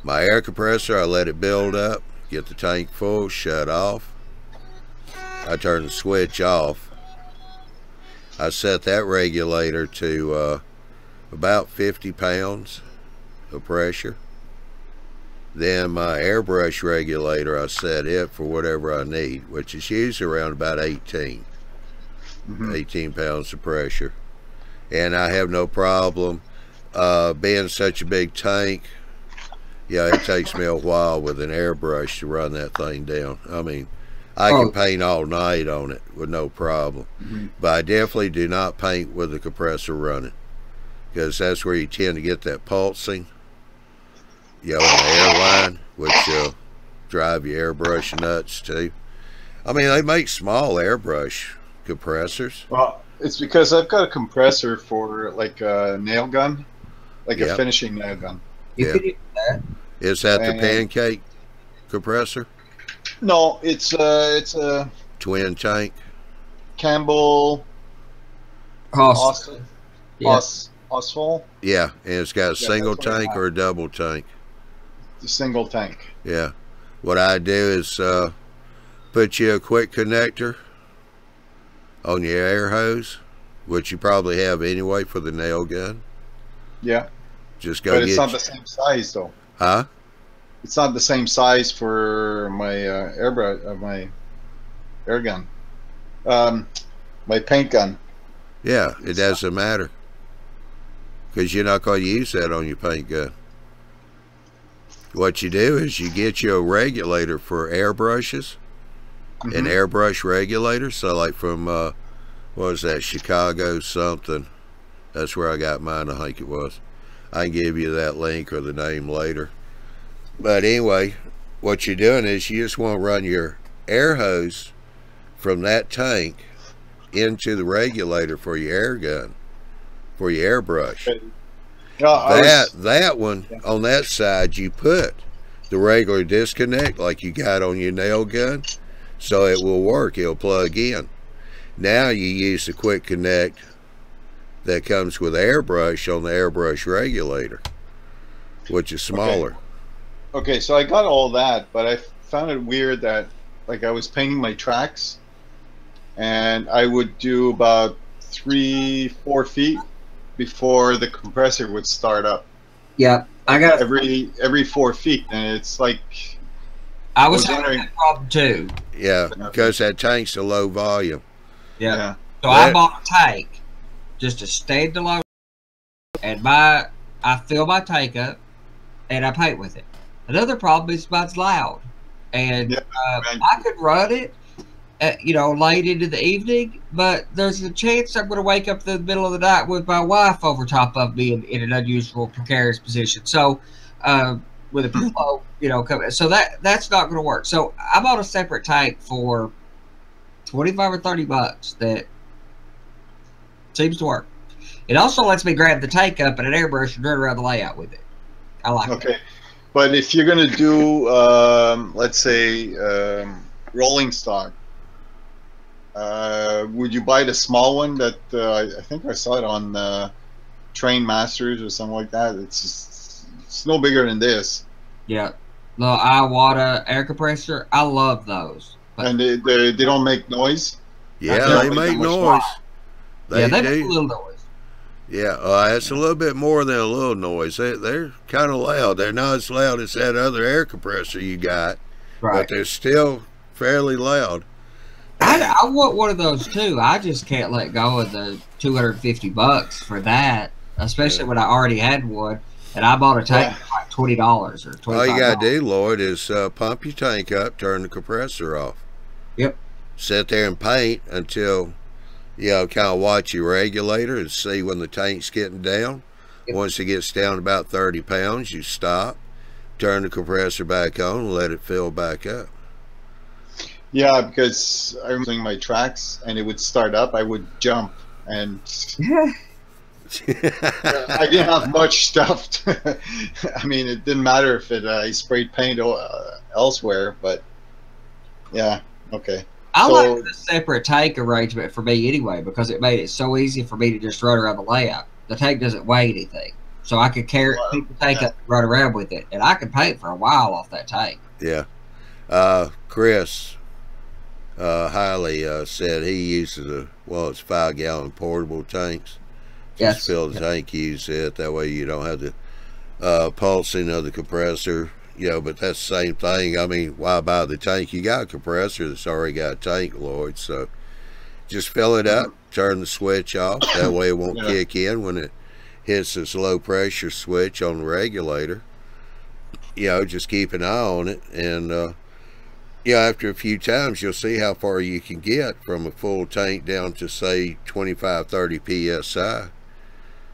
My air compressor, I let it build up, get the tank full, shut off. I turn the switch off. I set that regulator to about 50 pounds of pressure. Then my airbrush regulator, I set it for whatever I need, which is usually around about 18 pounds of pressure. And I have no problem being such a big tank. Yeah, it takes me a while with an airbrush to run that thing down. I mean, I can paint all night on it with no problem. But I definitely do not paint with the compressor running, because that's where you tend to get that pulsing, in the air line, which will drive your airbrush nuts too. I mean, they make small airbrush compressors. Well, it's because I've got a compressor for like a nail gun, like a finishing nail gun. You could use that. Is that the pancake compressor? No, it's a twin tank. Campbell Austin. Oswald. Yeah, and it's got a single tank or a double tank. The single tank. Yeah. What I do is put you a quick connector on your air hose, which you probably have anyway for the nail gun. Yeah. Just go. But it's not the same size though. Huh? It's not the same size for my airbrush, my air gun, my paint gun. Yeah, it doesn't matter, because you're not going to use that on your paint gun. What you do is you get you a regulator for airbrushes, an airbrush regulator. So like from what was that, Chicago something? That's where I got mine, I think it was. I can give you that link or the name later. But anyway, what you're doing is you just want to run your air hose from that tank into the regulator for your air gun, for your airbrush. Okay. Yeah, That one, on that side, you put the regular disconnect like you got on your nail gun, so it will work. It'll plug in. Now you use the quick connect that comes with airbrush on the airbrush regulator, which is smaller. Okay, so I got all that, but I found it weird that, like, I was painting my tracks, and I would do about 3-4 feet before the compressor would start up. Yep, I got every 4 feet, and it's like I was having that problem too. Yeah, because that tank's a low volume. Yeah. So I bought a tank just to stand alone, and I fill my tank up, and I paint with it. Another problem is mine's loud, and I could run it, late into the evening, but there's a chance I'm going to wake up in the middle of the night with my wife over top of me in an unusual, precarious position. So, with a pillow, coming, so that's not going to work. So I bought a separate tank for $25 or $30 that seems to work. It also lets me grab the tank up and an airbrush and run around the layout with it. I like it. Okay, but if you're going to do, let's say, rolling stock, would you buy the small one that I think I saw it on Train Masters or something like that? It's no bigger than this. Yeah, the Iwata air compressor. I love those. And they don't make noise. Yeah, they make noise. They make a little noise. Yeah, it's a little bit more than a little noise. They're kind of loud. They're not as loud as that other air compressor you got, but they're still fairly loud. I want one of those too. I just can't let go of the $250 for that, especially when I already had one, and I bought a tank for like $20 or $25. All you gotta do, Lloyd, is pump your tank up, turn the compressor off. Yep. Sit there and paint until kind of watch your regulator and see when the tank's getting down. Yep. Once it gets down about 30 pounds, you stop, turn the compressor back on, and let it fill back up. Yeah, because I'm doing my tracks and it would start up, I would jump, and I didn't have much stuff. I mean, it didn't matter if I sprayed paint elsewhere, but yeah, okay. I like the separate tank arrangement for me anyway, because it made it so easy for me to just run around the layout. The tank doesn't weigh anything, so I could pick the tank up and run around with it, and I could paint for a while off that tank. Yeah. Chris Hiley said he uses it's 5-gallon portable tanks. Just fill the tank, use it. That way you don't have the pulsing of the compressor. But that's the same thing. I mean, why buy the tank? You got a compressor that's already got a tank, Lloyd. So just fill it up, turn the switch off. That way it won't kick in when it hits this low pressure switch on the regulator. Just keep an eye on it. And, after a few times, you'll see how far you can get from a full tank down to, say, 25-30 PSI,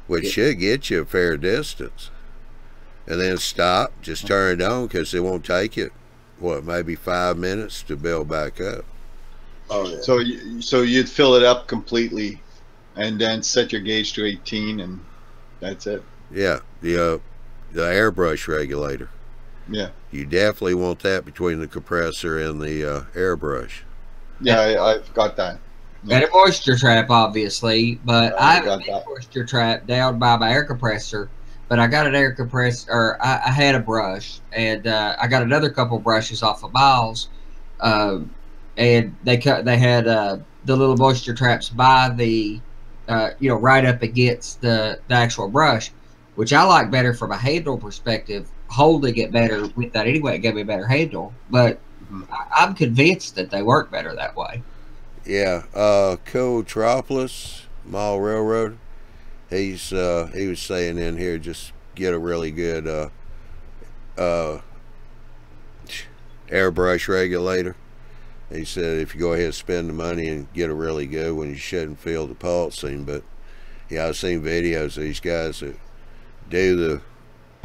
which should get you a fair distance. And then stop, just turn it on, because it won't take it, maybe 5 minutes to build back up. Oh, yeah. So you'd fill it up completely and then set your gauge to 18, and that's it. Yeah, the airbrush regulator. Yeah. You definitely want that between the compressor and the airbrush. Yeah, I've got that. Yeah. And a moisture trap, obviously, but I have a moisture trap down by my air compressor. But I got an air compressor, or I had a brush, and I got another couple brushes off of Miles, and they had the little moisture traps by the, right up against the actual brush, which I like better from a handle perspective. Holding it better with that anyway, it gave me a better handle. But I'm convinced that they work better that way. Yeah, Cotropolis, Mile Railroad. He was saying in here, just get a really good airbrush regulator. He said if you go ahead and spend the money and get a really good one, you shouldn't feel the pulsing. But I've seen videos of these guys that do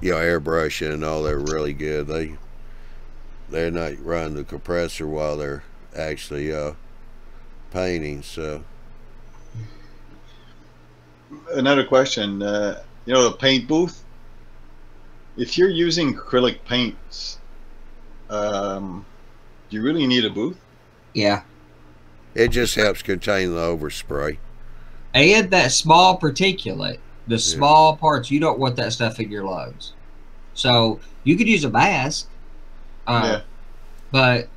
you know, airbrushing and all, they're really good. They're not running the compressor while they're actually painting. So Another question. You know, the paint booth. If you're using acrylic paints, do you really need a booth? Yeah. it just helps contain the overspray. And that small particulate, the small parts, you don't want that stuff in your lungs. So you could use a mask, Yeah. but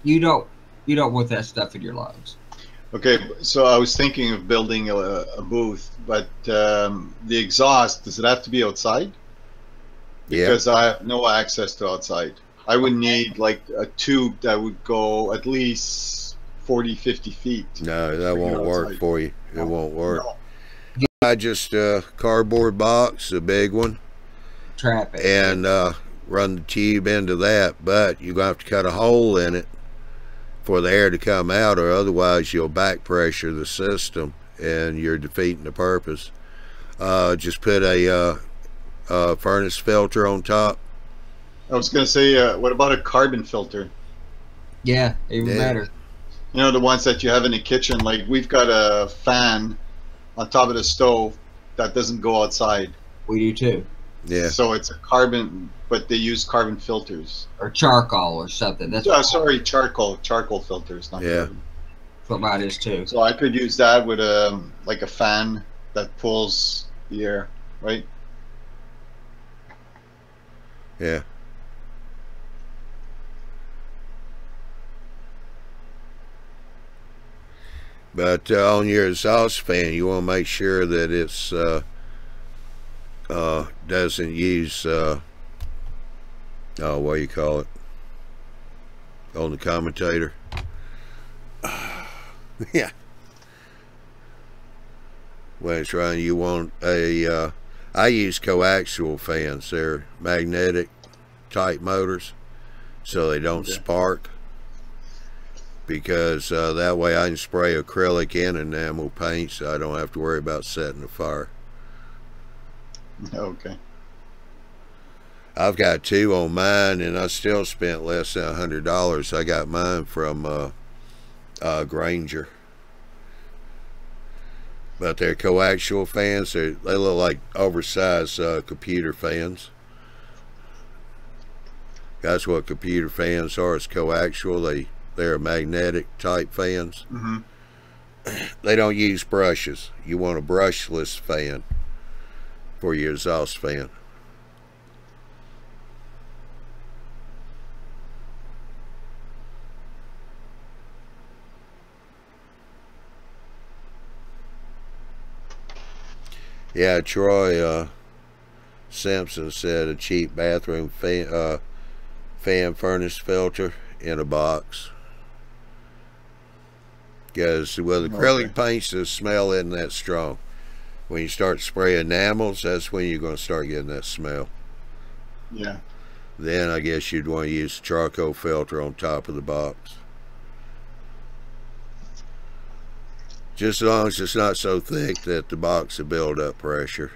you don't want that stuff in your lungs. Okay, so I was thinking of building a booth, but the exhaust, does it have to be outside? Yeah. Because I have no access to outside. I would need like a tube that would go at least 40, 50 feet. No, that won't work for you. It won't work. No. I just cardboard box, a big one, Trap it. and run the tube into that. But you're going to have to cut a hole in it for the air to come out, or otherwise you'll back pressure the system and you're defeating the purpose. Just put a furnace filter on top. I was going to say, what about a carbon filter? Yeah, even better. You know, the ones that you have in the kitchen, like we've got a fan on top of the stove that doesn't go outside. We do too. Yeah. So it's a carbon, but they use carbon filters. Or charcoal or something. That's Sorry, charcoal filters, not carbon. what mine is too. So I could use that with like a fan that pulls the air, right? Yeah. But on your exhaust fan, you want to make sure that it's doesn't use what do you call it on the commutator? Yeah. When it's running, you want a I use coaxial fans. They're magnetic type motors, so they don't spark. Because that way I can spray acrylic and enamel paint, so I don't have to worry about setting the fire. Okay. I've got two on mine, and I still spent less than $100. I got mine from Granger. But they're coaxial fans. They look like oversized computer fans. That's what computer fans are. It's coaxial. They're magnetic type fans. Mm-hmm. They don't use brushes. You want a brushless fan for your exhaust fan. Yeah, Troy Simpson said a cheap bathroom fan furnace filter in a box. Because with acrylic paints, the smell isn't that strong. When you start spraying enamels, that's when you're going to start getting that smell. Yeah. Then I guess you'd want to use a charcoal filter on top of the box. Just as long as it's not so thick that the box will build up pressure.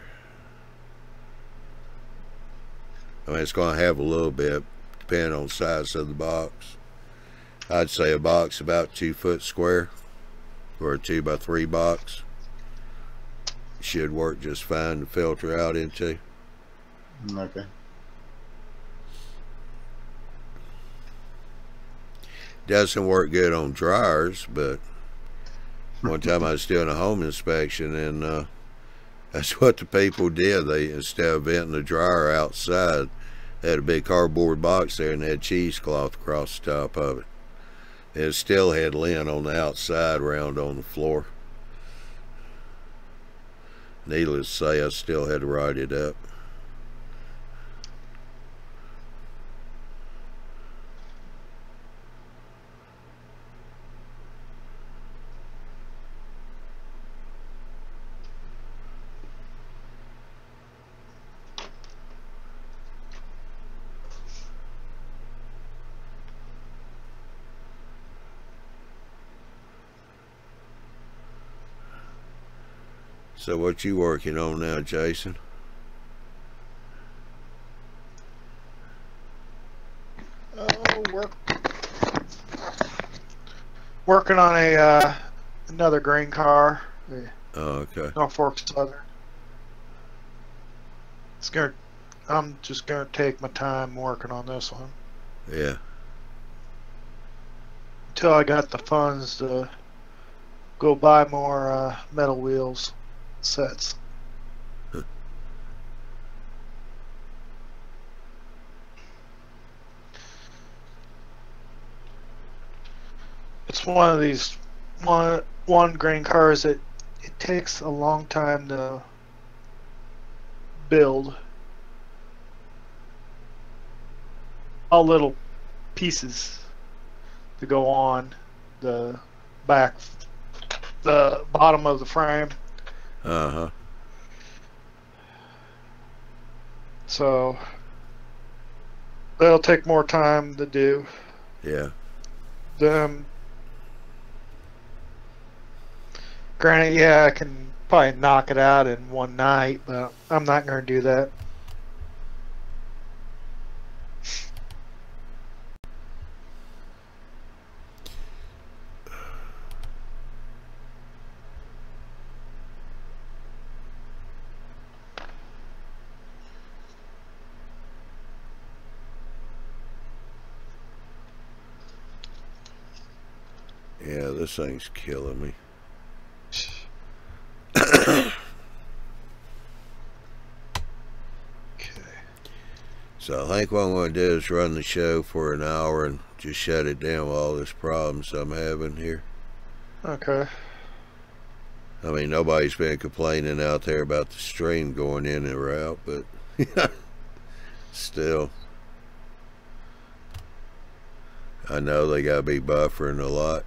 I mean, it's going to have a little bit, depending on the size of the box. I'd say a box about 2 foot square, or a 2x3 box should work just fine to filter out into. Okay. Doesn't work good on dryers, but one time I was doing a home inspection, and that's what the people did. They, instead of venting the dryer outside, they had a big cardboard box there and they had cheesecloth across the top of it. It still had lint on the outside, round on the floor. Needless to say, I still had to write it up. So what you working on now, Jason? Working on a another grain car, the Oh, okay. Norfolk Southern. I'm just gonna take my time working on this one Yeah. until I got the funds to go buy more metal wheels sets. It's one of these one grain cars that it takes a long time to build. All little pieces to go on the back, the bottom of the frame. Uh-huh. So that'll take more time to do. Yeah. Granted, yeah, I can probably knock it out in one night, but I'm not going to do that. Yeah, this thing's killing me. So I think what I'm going to do is run the show for an hour and just shut it down with all this problems I'm having here. Okay. I mean, nobody's been complaining out there about the stream going in and out, but still. I know they got to be buffering a lot.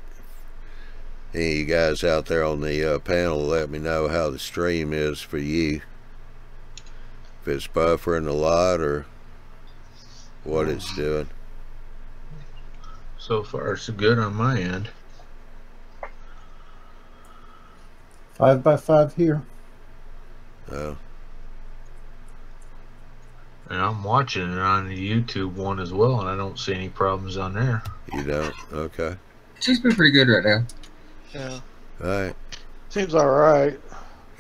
Any of you guys out there on the panel, let me know how the stream is for you. If it's buffering a lot or what it's doing. So far, so good on my end. 5x5 here. Oh. And I'm watching it on the YouTube one as well, and I don't see any problems on there. You don't? Okay. She's been pretty good right now. Yeah. Alright. Seems alright.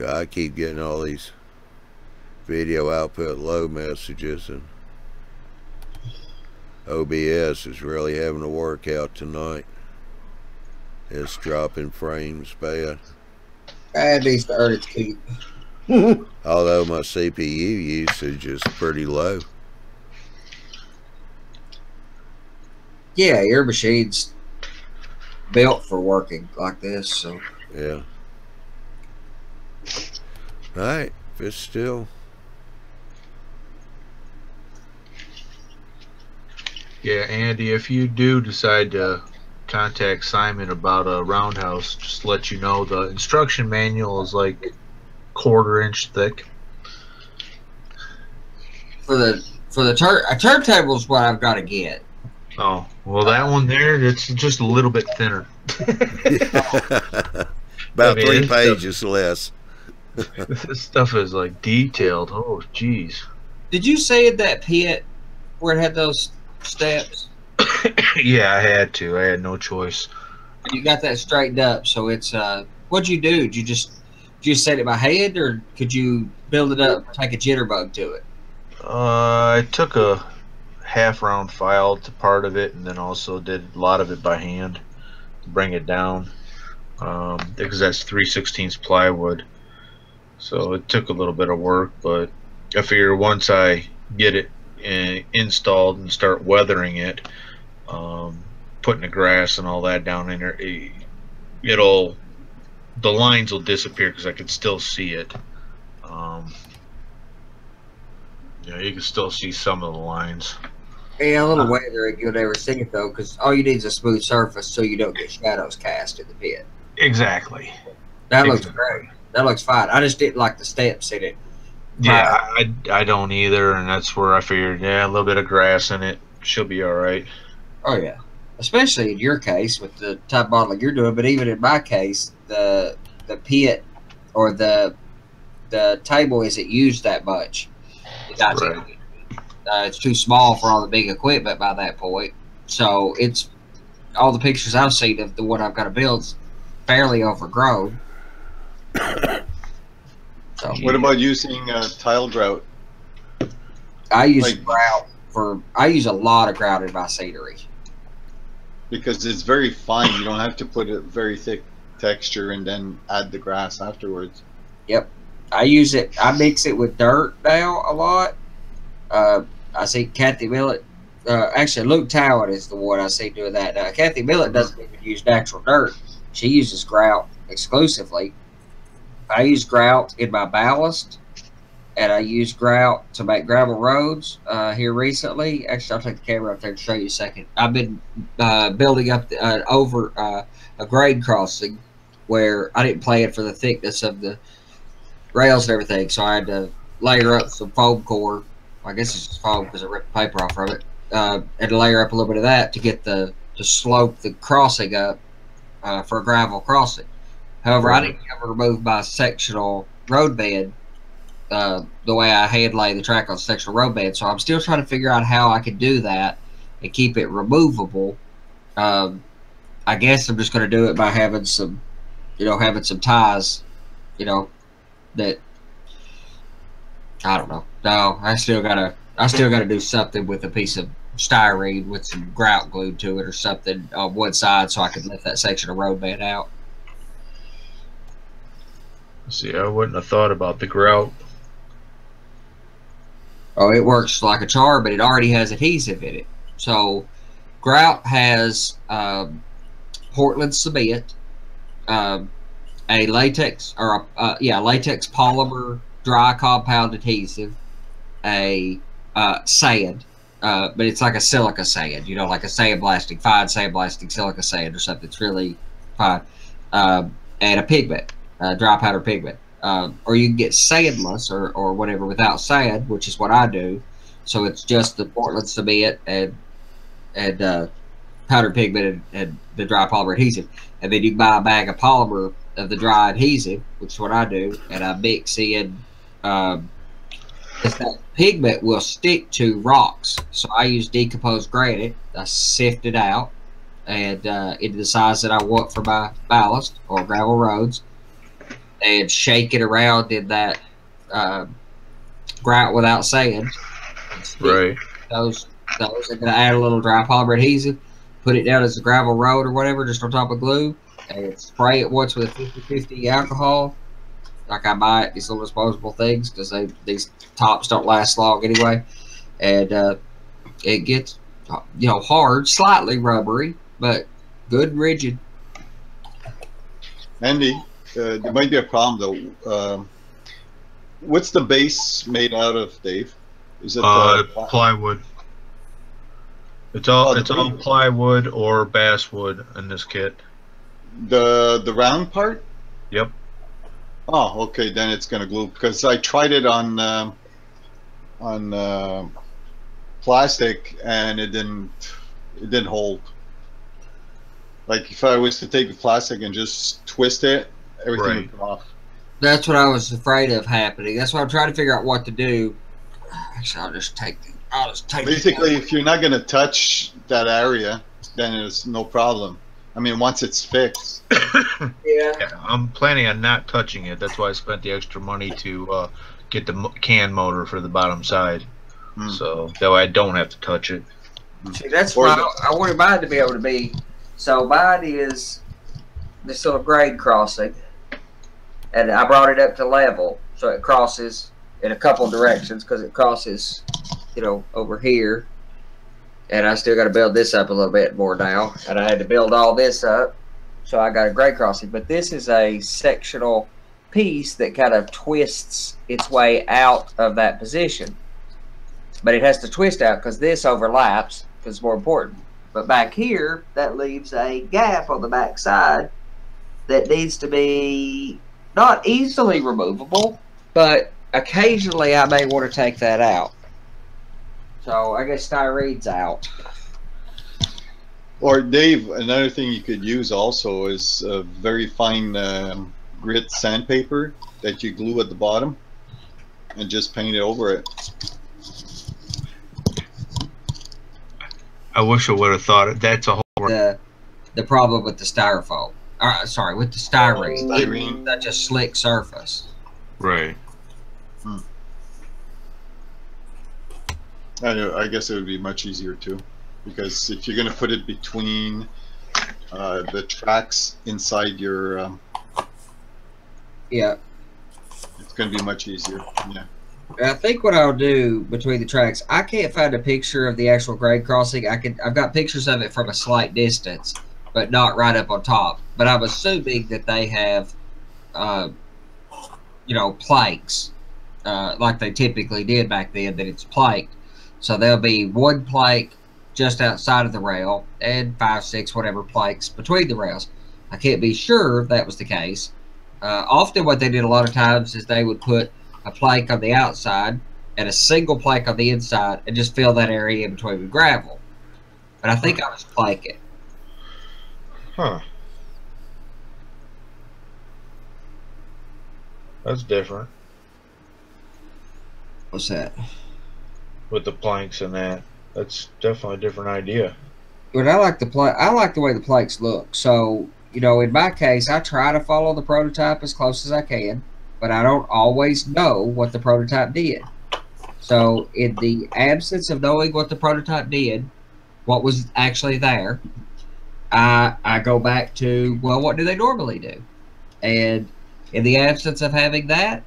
I keep getting all these video output low messages, and OBS is really having a workout tonight. It's dropping frames bad. At least the earth keep. Although my CPU usage is pretty low. Yeah, your machine's built for working like this, so. Yeah. Alright, if it's still. Yeah, Andy, if you do decide to contact Simon about a roundhouse, just to let you know the instruction manual is like 1/4 inch thick. For the a turntable is what I've got to get. Oh, well, that one there, it's just a little bit thinner. About I mean, 3 pages less. This stuff is like detailed. Oh, jeez. Did you say that pit where it had those steps? Yeah, I had to. I had no choice. You got that straightened up, so it's what'd you do? Did you just set it by hand, or could you build it up, take a jitterbug to it? I took a half-round file to part of it, and then also did a lot of it by hand to bring it down, because that's 3/16 plywood. So it took a little bit of work, but I figure once I get it installed and start weathering it, putting the grass and all that down in there, the lines will disappear because I can still see it. Yeah, you can still see some of the lines. Yeah, a little weather you'll never see it though, because all you need is a smooth surface so you don't get shadows cast in the pit. Exactly. That looks great. That looks fine. I just didn't like the steps in it. Yeah, I don't either, and that's where I figured, yeah, a little bit of grass in it, she'll be all right. Oh yeah, especially in your case with the type of modeling you're doing. But even in my case, the pit or the table isn't used that much. It's too small for all the big equipment by that point. So it's all the pictures I've seen of the one I've got to build's fairly overgrown. So What about using tile grout? I use Like- grout I use a lot of grout in my scenery. Because it's very fine. You don't have to put a very thick texture and then add the grass afterwards. Yep. I use it. I mix it with dirt now a lot. I see Kathy Millett. Actually, Luke Towan is the one I see doing that now. Kathy Millett doesn't even use natural dirt. She uses grout exclusively. I use grout in my ballast, and I use grout to make gravel roads here recently. Actually, I'll take the camera up there to show you a second. I've been building up over a grade crossing where I didn't plan for the thickness of the rails and everything, so I had to layer up some foam core. I guess it's just foam because it ripped the paper off from it. And to layer up a little bit of that to get to slope the crossing up for a gravel crossing. However, I didn't ever remove my sectional road bed the way I hand lay the track on sectional road bed, so I'm still trying to figure out how I can do that and keep it removable. I guess I'm just going to do it by having some ties, that I don't know. No, I still gotta do something with a piece of styrene with some grout glued to it or something on one side so I can lift that section of road bed out. See, I wouldn't have thought about the grout. Oh, it works like a charm, but it already has adhesive in it. So grout has Portland cement, a latex latex polymer dry compound adhesive, a sand, but it's like a silica sand, like a sandblasting, fine sandblasting silica sand or something. It's really fine, and a pigment, dry powder pigment, or you can get sandless or whatever without sand, which is what I do. So it's just the Portland cement and powdered pigment and the dry polymer adhesive, and then you can buy a bag of polymer of the dry adhesive, which is what I do, and I mix in. Because that pigment will stick to rocks, so I use decomposed granite. I sift it out and into the size that I want for my ballast or gravel roads, and shake it around in that grout without sand. Right. Those, and then I add a little dry polymer adhesive, put it down as a gravel road or whatever, just on top of glue, and spray it once with a 50-50 alcohol. Like I buy it, these little disposable things, because these tops don't last long anyway, and it gets hard, slightly rubbery, but good and rigid. Andy, there might be a problem though. What's the base made out of, Dave? Is it plywood? It's all plywood or basswood in this kit. The round part? Yep. Oh, okay. Then it's gonna glue, because I tried it on plastic and it didn't hold. Like if I was to take the plastic and just twist it, everything would come off. That's what I was afraid of happening. That's why I'm trying to figure out what to do. Actually, I'll just take. Basically, if you're not gonna touch that area, then it's no problem. I mean, once it's fixed. Yeah. I'm planning on not touching it. That's why I spent the extra money to get the can motor for the bottom side. So that way I don't have to touch it. See, that's why I wanted mine to be able to be. So mine is this little grade crossing, and I brought it up to level, so it crosses in a couple directions, because it crosses, over here. And I still got to build this up a little bit more now. And I had to build all this up. So I got a grade crossing. But this is a sectional piece that kind of twists its way out of that position. But it has to twist out because this overlaps, because it's more important. But back here, that leaves a gap on the back side that needs to be not easily removable, but occasionally I may want to take that out. So I guess styrene's out. Or Dave, another thing you could use also is a very fine grit sandpaper that you glue at the bottom and just paint it over it. I wish I would have thought it. That's a whole. the problem with the styrofoam. Sorry, with the styrene. Styrene. It's such a slick surface. Right. I guess it would be much easier too, because if you're going to put it between the tracks inside your, Yeah. it's going to be much easier. Yeah. I think what I'll do between the tracks, I can't find a picture of the actual grade crossing. I've got pictures of it from a slight distance, but not right up on top. But I'm assuming that they have, planks, like they typically did back then, that it's planked. So there'll be one plank just outside of the rail and 5, 6, whatever planks between the rails. I can't be sure if that was the case. Often what they did a lot of times is they would put a plank on the outside and a single plank on the inside and just fill that area in between with gravel. But I think I was planking. Huh. That's different. What's that? With the planks and that. That's definitely a different idea. But I like the way the planks look. So, in my case, I try to follow the prototype as close as I can, but I don't always know what the prototype did. So, in the absence of knowing what the prototype did, what was actually there, I go back to, well, what do they normally do? And in the absence of having that,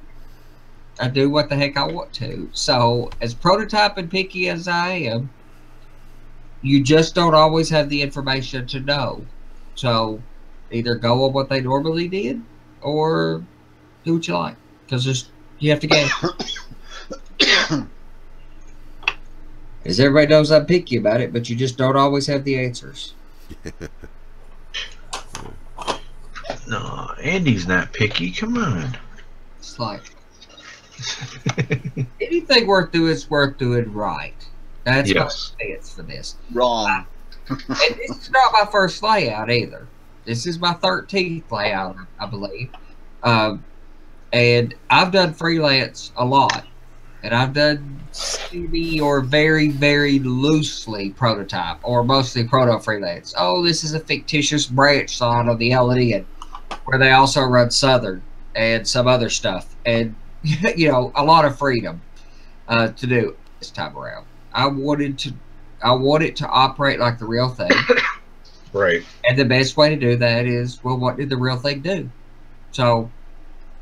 I do what the heck I want to. So, as prototype and picky as I am, you just don't always have the information to know. So, either go on what they normally did, or do what you like. Because you have to guess. As everybody knows, I'm picky about it, but you just don't always have the answers. No, Andy's not picky. Come on. It's like anything worth doing is worth doing right. That's my stance for this. Wrong. And this is not my first layout either. This is my 13th layout, I believe. And I've done freelance a lot. And I've done CD or very, very loosely prototype, or mostly proto freelance. Oh, this is a fictitious branch sign of the LD, where they also run Southern and some other stuff. And, a lot of freedom to do this time around. I want it to operate like the real thing. Right. And the best way to do that is, well, what did the real thing do? So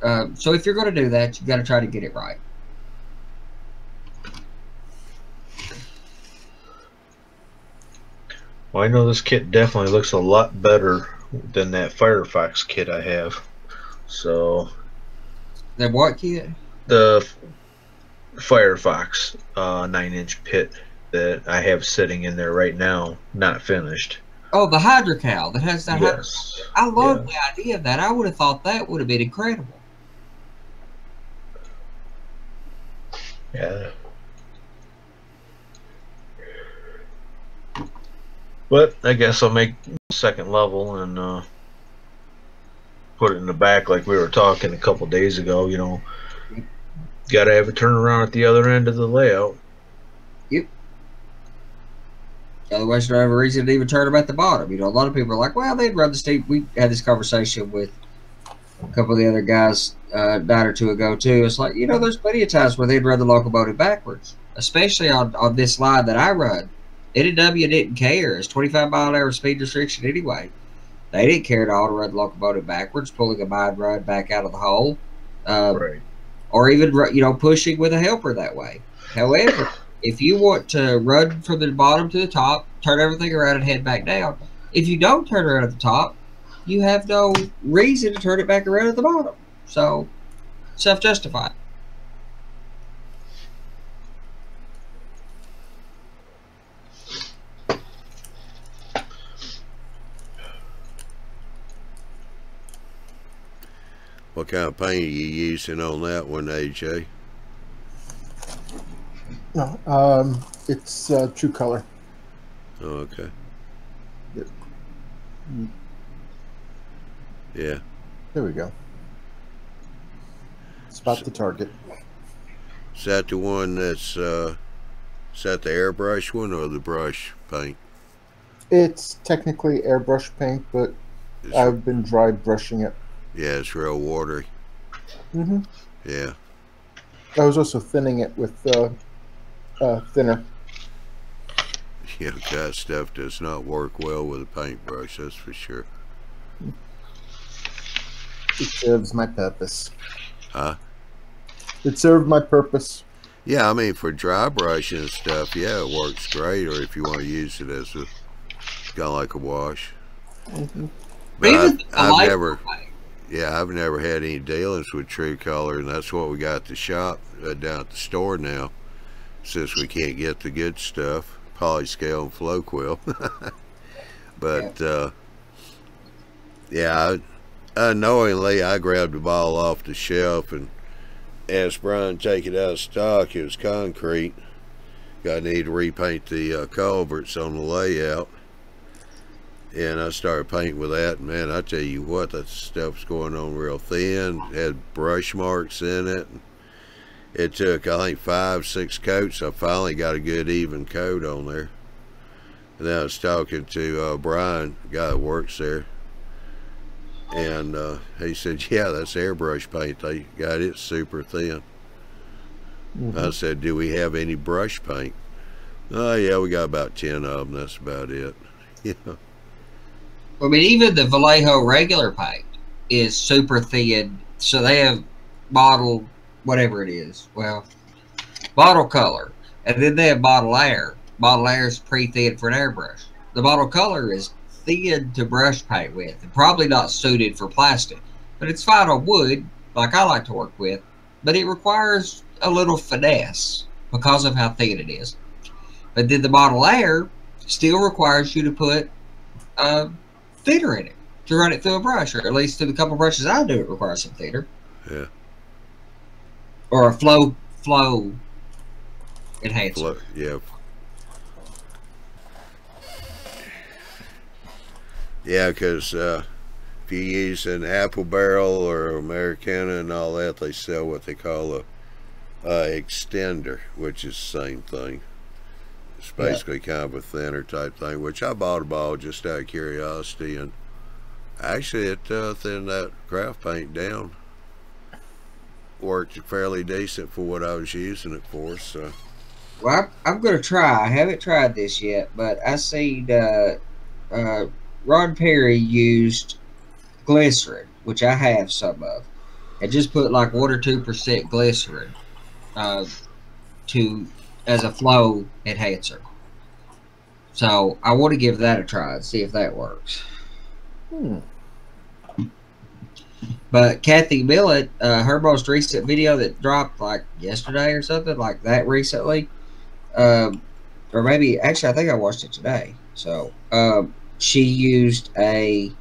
if you're going to do that, you got to try to get it right. Well, I know this kit definitely looks a lot better than that Firefox kit I have. So. The what kit? The Firefox 9-inch pit that I have sitting in there right now, not finished. Oh, the Hydrocal that has that. Yes. I love the idea of that. I would have thought that would have been incredible. Yeah. But I guess I'll make second level and put it in the back like we were talking a couple days ago. Got to have a turnaround at the other end of the layout. Yep. Otherwise, you don't have a reason to even turn them at the bottom. A lot of people are like, well, they'd run the steep. We had this conversation with a couple of the other guys a night or two ago, too. It's like, there's plenty of times where they'd run the locomotive backwards, especially on this line that I run. NW didn't care. It's 25-mile-an-hour speed restriction anyway. They didn't care at all to run the locomotive backwards, pulling a mine run back out of the hole. Right. Or even, pushing with a helper that way. However, if you want to run from the bottom to the top, turn everything around and head back down, if you don't turn around at the top, you have no reason to turn it back around at the bottom. So, self-justified. What kind of paint are you using on that one, AJ? No, it's True Color. Oh, okay. Yep. Yeah. There we go. Spot the target. Is that the one that's, is that the airbrush one or the brush paint? It's technically airbrush paint, but It's, I've been dry brushing it. yeah, it's real watery. Hmm Yeah. I was also thinning it with thinner. You know, that stuff does not work well with a paintbrush, that's for sure. It serves my purpose. Huh? It served my purpose. Yeah, I mean, for dry brushing and stuff, yeah, it works great. Or if you want to use it as a kind of like a wash. Hmm But Even I've never, yeah, I've never had any dealings with True Color, and that's what we got at the shop down at the store now. Since we can't get the good stuff, Polyscale and Flow Quill. But yeah, unknowingly, I grabbed the bottle off the shelf and asked Brian to take it out of stock. It was concrete. I need to repaint the culverts on the layout. And I started painting with that. And man, I tell you what, that stuff's going on real thin. It had brush marks in it. It took, I think, 5-6 coats. I finally got a good even coat on there. And then I was talking to Brian, the guy that works there. And he said, yeah, that's airbrush paint. They got it super thin. I said, do we have any brush paint? Oh, yeah, we got about 10 of them. That's about it. You know? I mean, even the Vallejo regular paint is super thin. So they have bottle, whatever it is. Well, bottle color. And then they have bottle air. Bottle air is pre-thin for an airbrush. The bottle color is thin to brush paint with. And probably not suited for plastic. But it's fine on wood, like I like to work with. But it requires a little finesse because of how thin it is. But then the bottle air still requires you to put theater in it to run it through a brush, or at least through the couple brushes I do, it requires some theater. Yeah. Or a flow enhancer. Yeah. Yeah, because if you use an apple barrel or Americana and all that, they sell what they call a extender, which is the same thing. It's basically kind of a thinner type thing, which I bought a bottle just out of curiosity, and actually it thinned that craft paint down. Worked fairly decent for what I was using it for. So, well, I'm going to try. I haven't tried this yet, but I seen Ron Perry used glycerin, which I have some of, and just put like 1 or 2% glycerin as a flow enhancer. So I want to give that a try and see if that works. But Kathy Millett, her most recent video that dropped like yesterday or something like that recently, or maybe actually I think I watched it today. So she used a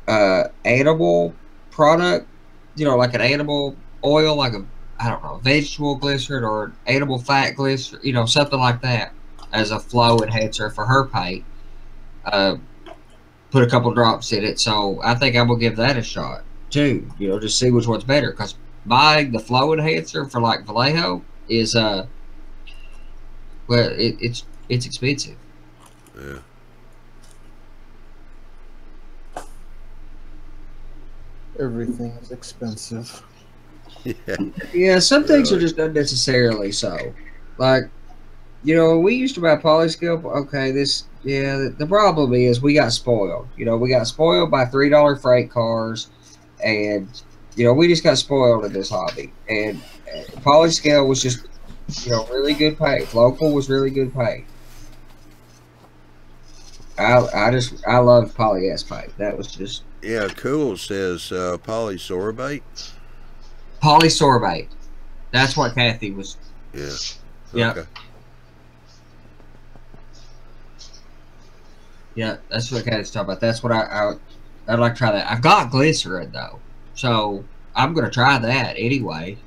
animal product, you know, like an animal oil, like a, I don't know, vegetable glycerin or animal fat glycerin, you know, something like that as a flow enhancer for her paint. Put a couple drops in it. So I think I'm going to give that a shot too, you know, just see which one's better. Because buying the flow enhancer for like Vallejo is, well, it's expensive. yeah. Everything is expensive. Yeah. Yeah, some things are just unnecessarily so. Like, you know, we used to buy Polyscale. Okay, the problem is we got spoiled. You know, we got spoiled by $3 freight cars, and, you know, we just got spoiled in this hobby. And Polyscale was just, you know, really good paint. Local was really good paint. I loved polyas paint. That was just... Yeah, cool says polysorbate. Polysorbate. That's what Kathy was... Yeah. Yep. Okay. Yeah, that's what Kathy's talking about. That's what I'd like to try that. I've got glycerin though, so I'm gonna try that anyway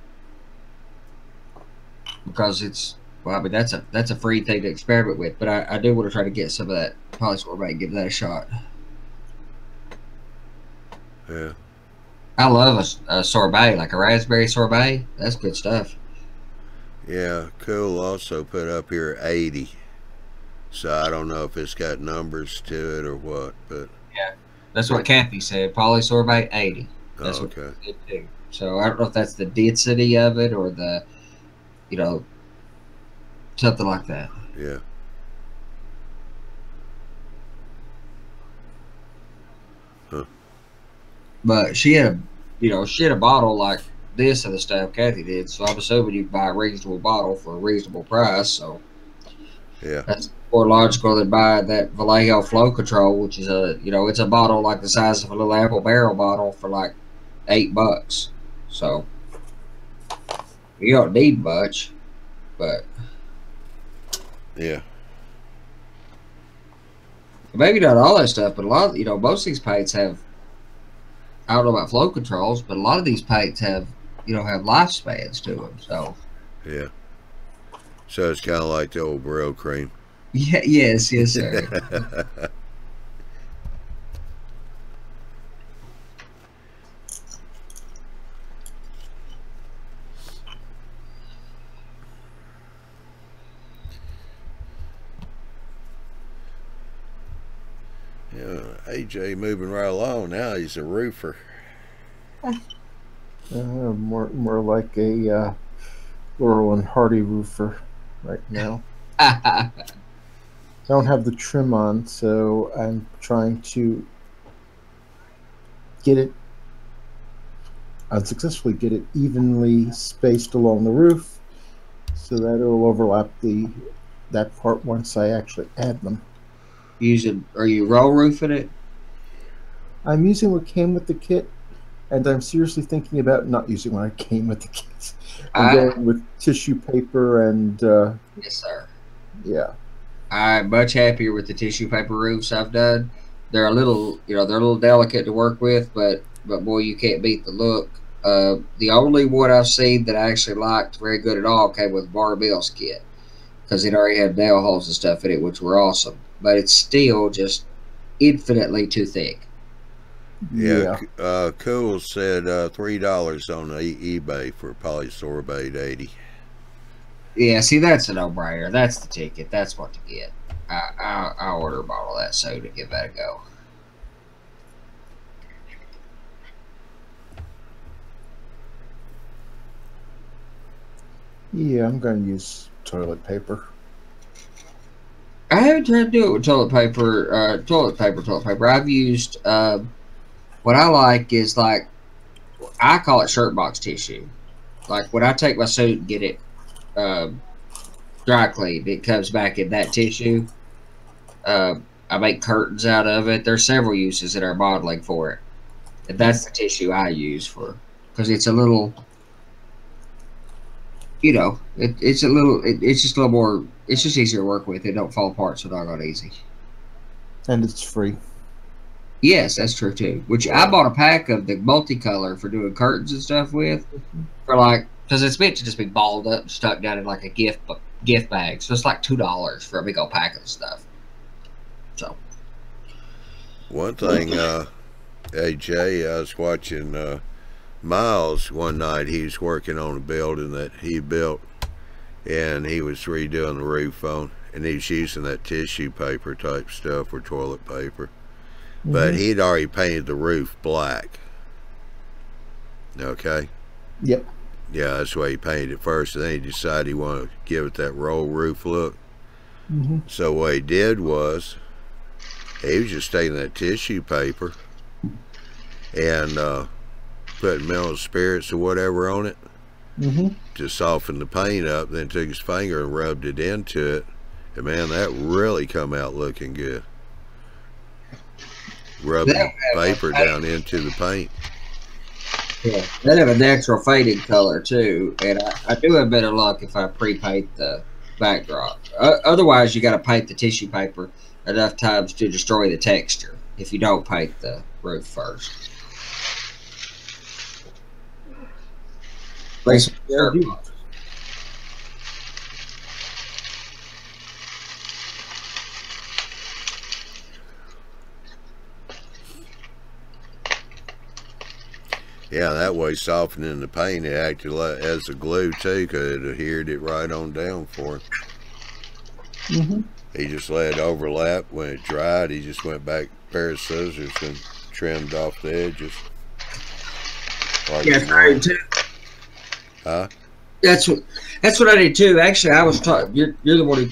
because it's, well, I mean that's a free thing to experiment with. But I do want to try to get some of that polysorbate and give that a shot. Yeah. I love a sorbet, like a raspberry sorbet. That's good stuff. Yeah, cool. Also put up here 80. So I don't know if it's got numbers to it or what, but That's what Kathy said. Polysorbate 80. That's oh, what okay. it did too. So I don't know if that's the density of it or the, you know, something like that. Yeah. Huh. But she had a bottle like this of the stuff Kathy did. So I'm assuming you buy a reasonable bottle for a reasonable price. So Yeah. that's more logical than buying that Vallejo Flow Control, which is it's a bottle like the size of a little apple barrel bottle for like $8. So you don't need much, but Yeah. maybe not all that stuff, but a lot of, most of these paints have, I don't know about flow controls, but a lot of these paints have lifespans to them. So Yeah. So it's kind of like the old Brill cream. yeah, yes, sir. Yeah, AJ moving right along now. He's a roofer. More like a Laurel and Hardy roofer right now. I don't have the trim on, so I'm trying to unsuccessfully get it evenly spaced along the roof so that it'll overlap that part once I actually add them. Are you roll roofing it? I'm using what came with the kit, and I'm seriously thinking about not using what came with the kit. I'm going with tissue paper and yes, sir. Yeah. I'm much happier with the tissue paper roofs I've done. They're a little delicate to work with, but boy, you can't beat the look. The only one I've seen that I actually liked very good at all came with Barbell's kit, because it already had nail holes and stuff in it, which were awesome. But it's still just infinitely too thick. Yeah. Cool said $3 on eBay for Polysorbate 80. Yeah, see, that's a no-brainer. That's the ticket. That's what to get. I'll order a bottle of that soda and give that a go. Yeah, I'm going to use toilet paper. I haven't tried to do it with toilet paper. I've used, what I like is, like, I call it shirt box tissue. Like, when I take my suit and get it dry cleaned, it comes back in that tissue. I make curtains out of it. There's several uses in our modeling for it. And that's the tissue I use because it's a little, it's just a little more, it's just easier to work with. It don't fall apart so doggone easy. And it's free. Yes, that's true too. Which I bought a pack of the multicolor for doing curtains and stuff with, because it's meant to just be balled up and stuck down in like a gift bag. So it's like $2 for a big old pack of stuff. So one thing, AJ, I was watching Miles one night. He was working on a building that he built, and he was redoing the roof on, and he was using that tissue paper type stuff or toilet paper. But he'd already painted the roof black. Okay? Yep. Yeah, that's why he painted it first. And then he decided he wanted to give it that roll roof look. So what he did was, he was just taking that tissue paper and putting mineral spirits or whatever on it to soften the paint up. Then took his finger and rubbed it into it. And man, that really come out looking good. Rubbing paper down into the paint. yeah, they have a natural faded color too, and I do have better luck if I pre-paint the backdrop. Otherwise, you got to paint the tissue paper enough times to destroy the texture if you don't paint the roof first. Yeah, that way softening the paint, it acted like as a glue too, because it adhered it right on down for it. He just let it overlap. When it dried, he just went back, pair of scissors, and trimmed off the edges. Like Yes, I did too. Huh? That's what I did too. Actually, I was taught. You're the one who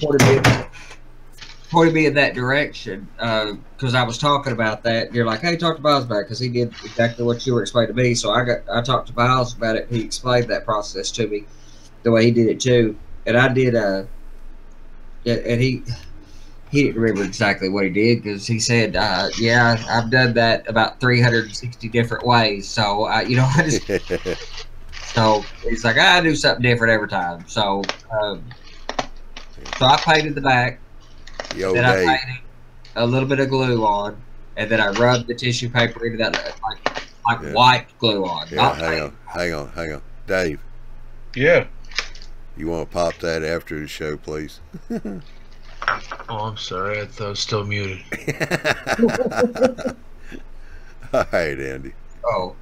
pointed me in that direction because I was talking about that. You're like, hey, talk to Biles about it because he did exactly what you were explaining to me. So I talked to Biles about it. He explained that process to me the way he did it too, and I did. And he didn't remember exactly what he did because he said, "Yeah, I've done that about 360 different ways." So I just. So he's like, I do something different every time. So I painted the back. Yo, then Dave. I painted a little bit of glue on, and then I rubbed the tissue paper into that like white glue on. Yeah, hang on. Dave. Yeah. You want to pop that after the show, please? Oh, I'm sorry. I thought I was still muted. All right, Andy. Oh,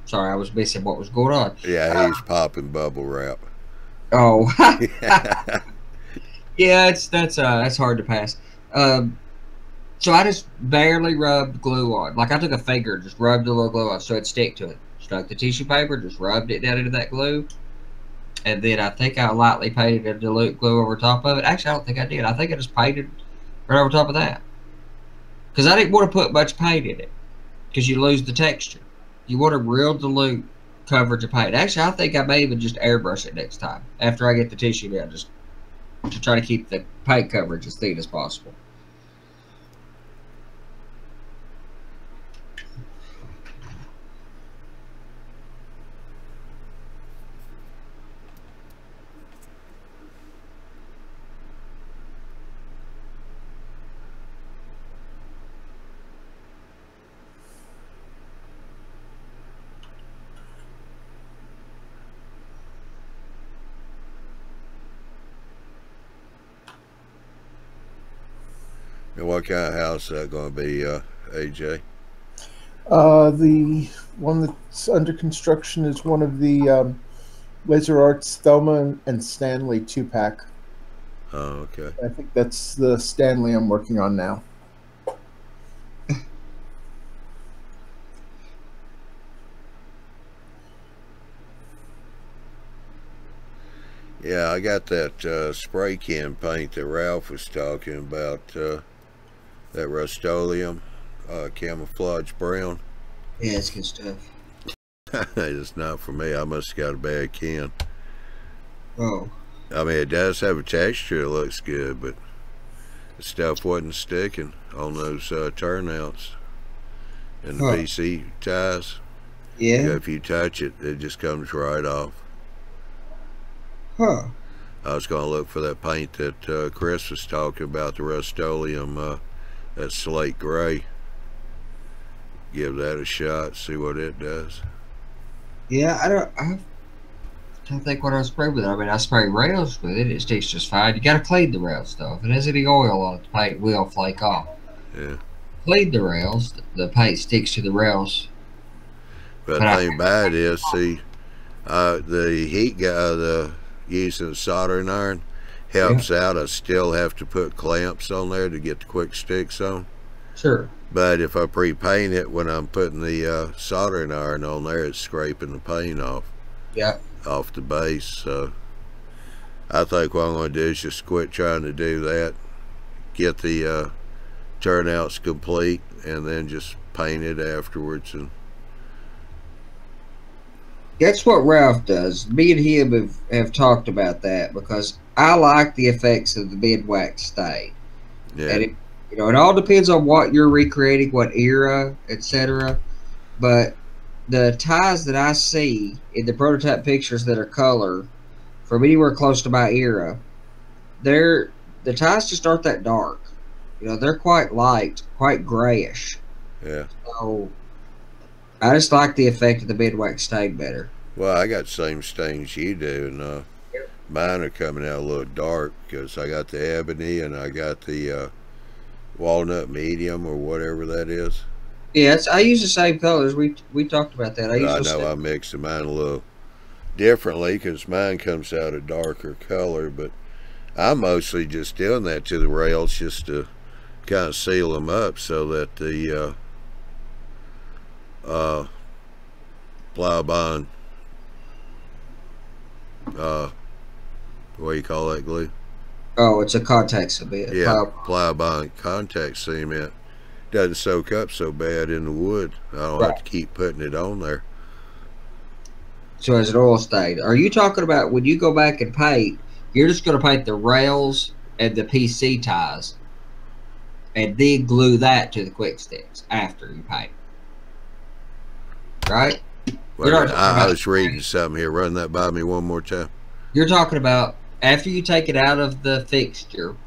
sorry, I was missing what was going on. Yeah, he's popping bubble wrap. Oh, yeah, that's hard to pass. So I just barely rubbed glue on. Like I took a finger, just rubbed a little glue on so it'd stick to it. Stuck the tissue paper, just rubbed it down into that glue. And then I think I lightly painted a dilute glue over top of it. Actually, I don't think I did. I think I just painted right over top of that. Because I didn't want to put much paint in it. Because you lose the texture. You want a real dilute coverage of paint. Actually, I think I may even just airbrush it next time. After I get the tissue down. Just to try to keep the paint coverage as thin as possible. And what kind of house is that going to be, AJ? The one that's under construction is one of the Laser Arts Thelma and Stanley 2-pack. Oh, okay. I think that's the Stanley I'm working on now. Yeah, I got that spray can paint that Ralph was talking about, that Rust-Oleum camouflage brown. Yeah, it's good stuff. It's not for me. I must have got a bad can. Oh. I mean, it does have a texture that looks good, but the stuff wasn't sticking on those turnouts and the PC ties. Yeah. If you touch it, it just comes right off. Huh. I was going to look for that paint that Chris was talking about, the Rust-Oleum, that slate gray. Give that a shot, see what it does. Yeah, I don't think what I spray with it. I mean, I spray rails with it. It sticks just fine. You got to clean the rails, though. If it has any oil on it, the paint will flake off. Yeah. Clean the rails. The paint sticks to the rails. But the thing about it is, see, the heat guy, using the soldering iron helps out. I still have to put clamps on there to get the quick sticks on. Sure. But if I pre-paint it, when I'm putting the soldering iron on there, it's scraping the paint off. Yeah. Off the base. So I think what I'm going to do is just quit trying to do that, get the turnouts complete, and then just paint it afterwards. And that's what Ralph does. Me and him have talked about that because I like the effects of the bed wax stain. yeah. And it all depends on what you're recreating, what era, etc. But the ties that I see in the prototype pictures that are color from anywhere close to my era, the ties just aren't that dark. They're quite light, quite grayish. Yeah. So I just like the effect of the bed wax stain better. Well, I got the same stains you do, and mine are coming out a little dark because I got the ebony and I got the walnut medium or whatever that is. Yeah, I use the same colors. We talked about that. I know I mix mine a little differently because mine comes out a darker color, but I'm mostly just doing that to the rails just to kind of seal them up so that the plow bond, what do you call that glue? Oh, it's a contact cement. Yeah, plow bond contact cement. Doesn't soak up so bad in the wood. I don't have to keep putting it on there. So as an oil stain, are you talking about when you go back and paint, you're just going to paint the rails and the PC ties and then glue that to the quick sticks after you paint? Right? Well, I was reading something here. Run that by me one more time. You're talking about after you take it out of the fixture,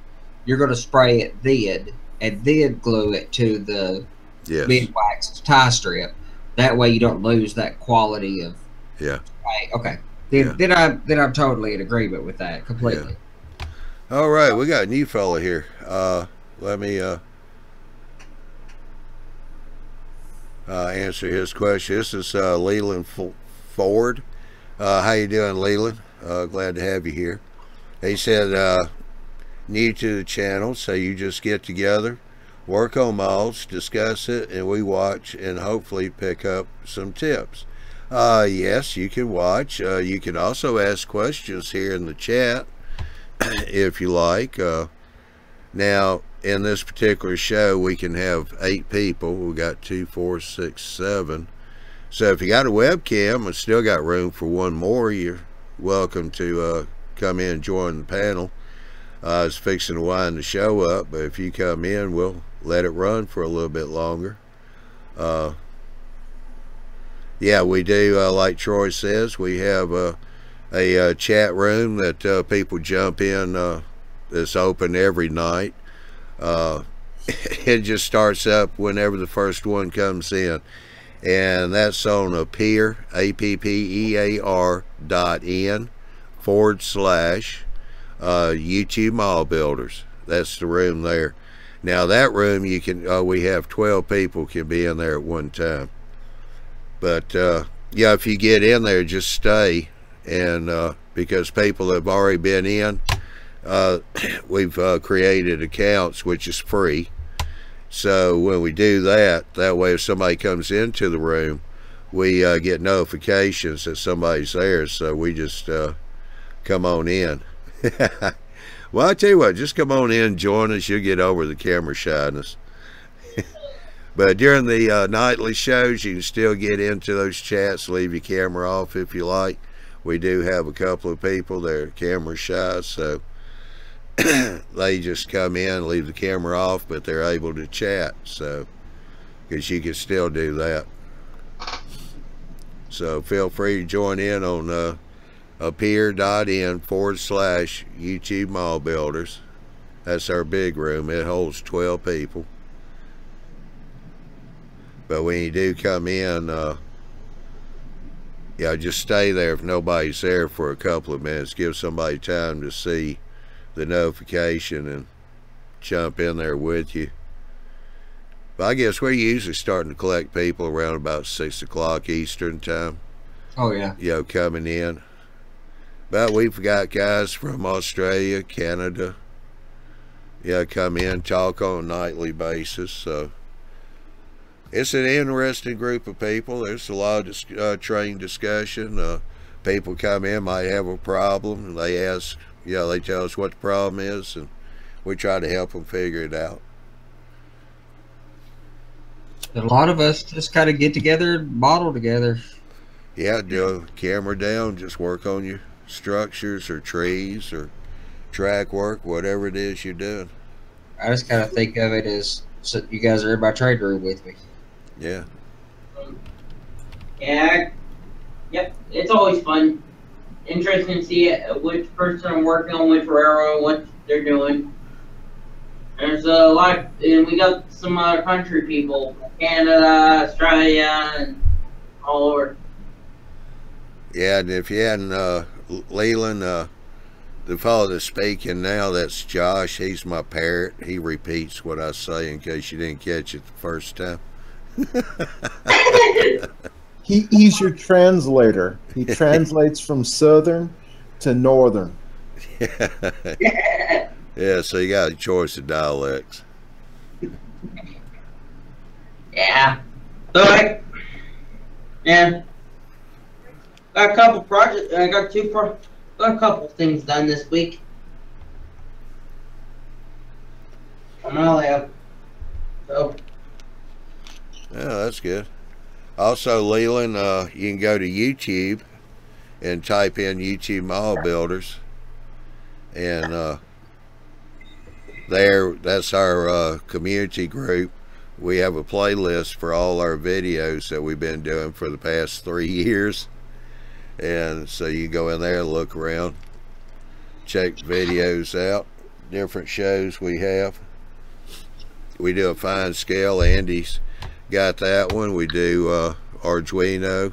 you're going to spray it then and then glue it to the mid wax tie strip. That way you don't lose that quality of. Yeah. Right. Okay. Then I'm totally in agreement with that completely. Yeah. All right, we got a new fella here. Let me answer his question. This is Leland Ford. How you doing, Leland? Glad to have you here. He said, new to the channel, so you just get together, work on models, discuss it, and we watch and hopefully pick up some tips. Yes, you can watch. You can also ask questions here in the chat if you like. Now, in this particular show, we can have 8 people. We got 2, 4, 6, 7. So if you got a webcam and still got room for one more, you're welcome to come in and join the panel. I was fixing to wind the show up, but if you come in, we'll let it run for a little bit longer. Yeah, we do, like Troy says, we have a chat room that people jump in that's open every night. It just starts up whenever the first one comes in. And that's on Appear, APPEAR.in/YouTube Model Builders. That's the room there. Now that room, you can we have 12 people can be in there at one time. But yeah, if you get in there, just stay, and because people have already been in, we've created accounts, which is free. So when we do that way if somebody comes into the room, we get notifications that somebody's there, so we just come on in. Well, I tell you what, just come on in, join us, you'll get over the camera shyness. But during the nightly shows, you can still get into those chats, leave your camera off if you like. We do have a couple of people that are camera shy, so they just come in, leave the camera off, but they're able to chat, so because you can still do that. So feel free to join in on appear.in/YouTube Model Builders. That's our big room. It holds 12 people. But when you do come in, yeah, just stay there if nobody's there for a couple of minutes. Give somebody time to see the notification and jump in there with you. But I guess we're usually starting to collect people around about 6 o'clock Eastern time. Oh, yeah. You know, coming in. But we've got guys from Australia, Canada, yeah, come in, talk on a nightly basis, so it's an interesting group of people. There's a lot of train discussion. People come in, might have a problem, and they ask, yeah, they tell us what the problem is, and we try to help them figure it out. A lot of us just kind of get together and model together. Yeah, do camera down, just work on your structures or trees or track work, whatever it is you're doing. I just kind of think of it as so you guys are in my trade room with me. Yeah. Yeah. Yep. It's always fun. Interesting to see which person I'm working on, which railroad, what they're doing. There's a lot, and we got some other country people, Canada, Australia, and all over. Yeah, and if you hadn't, Leland, the fellow that's speaking now, that's Josh. He's my parrot. He repeats what I say in case you didn't catch it the first time. He's your translator. He translates from southern to northern. Yeah, so you got a choice of dialects. Yeah. So yeah. Got a couple projects. I got got a couple things done this week. On my lab. So. Yeah, that's good. Also, Leland, you can go to YouTube and type in YouTube Mall Builders, and that's our community group. We have a playlist for all our videos that we've been doing for the past 3 years, and so you go in there, look around, check videos out, different shows we have. We do a fine scale. Andy's got that one. We do Arduino.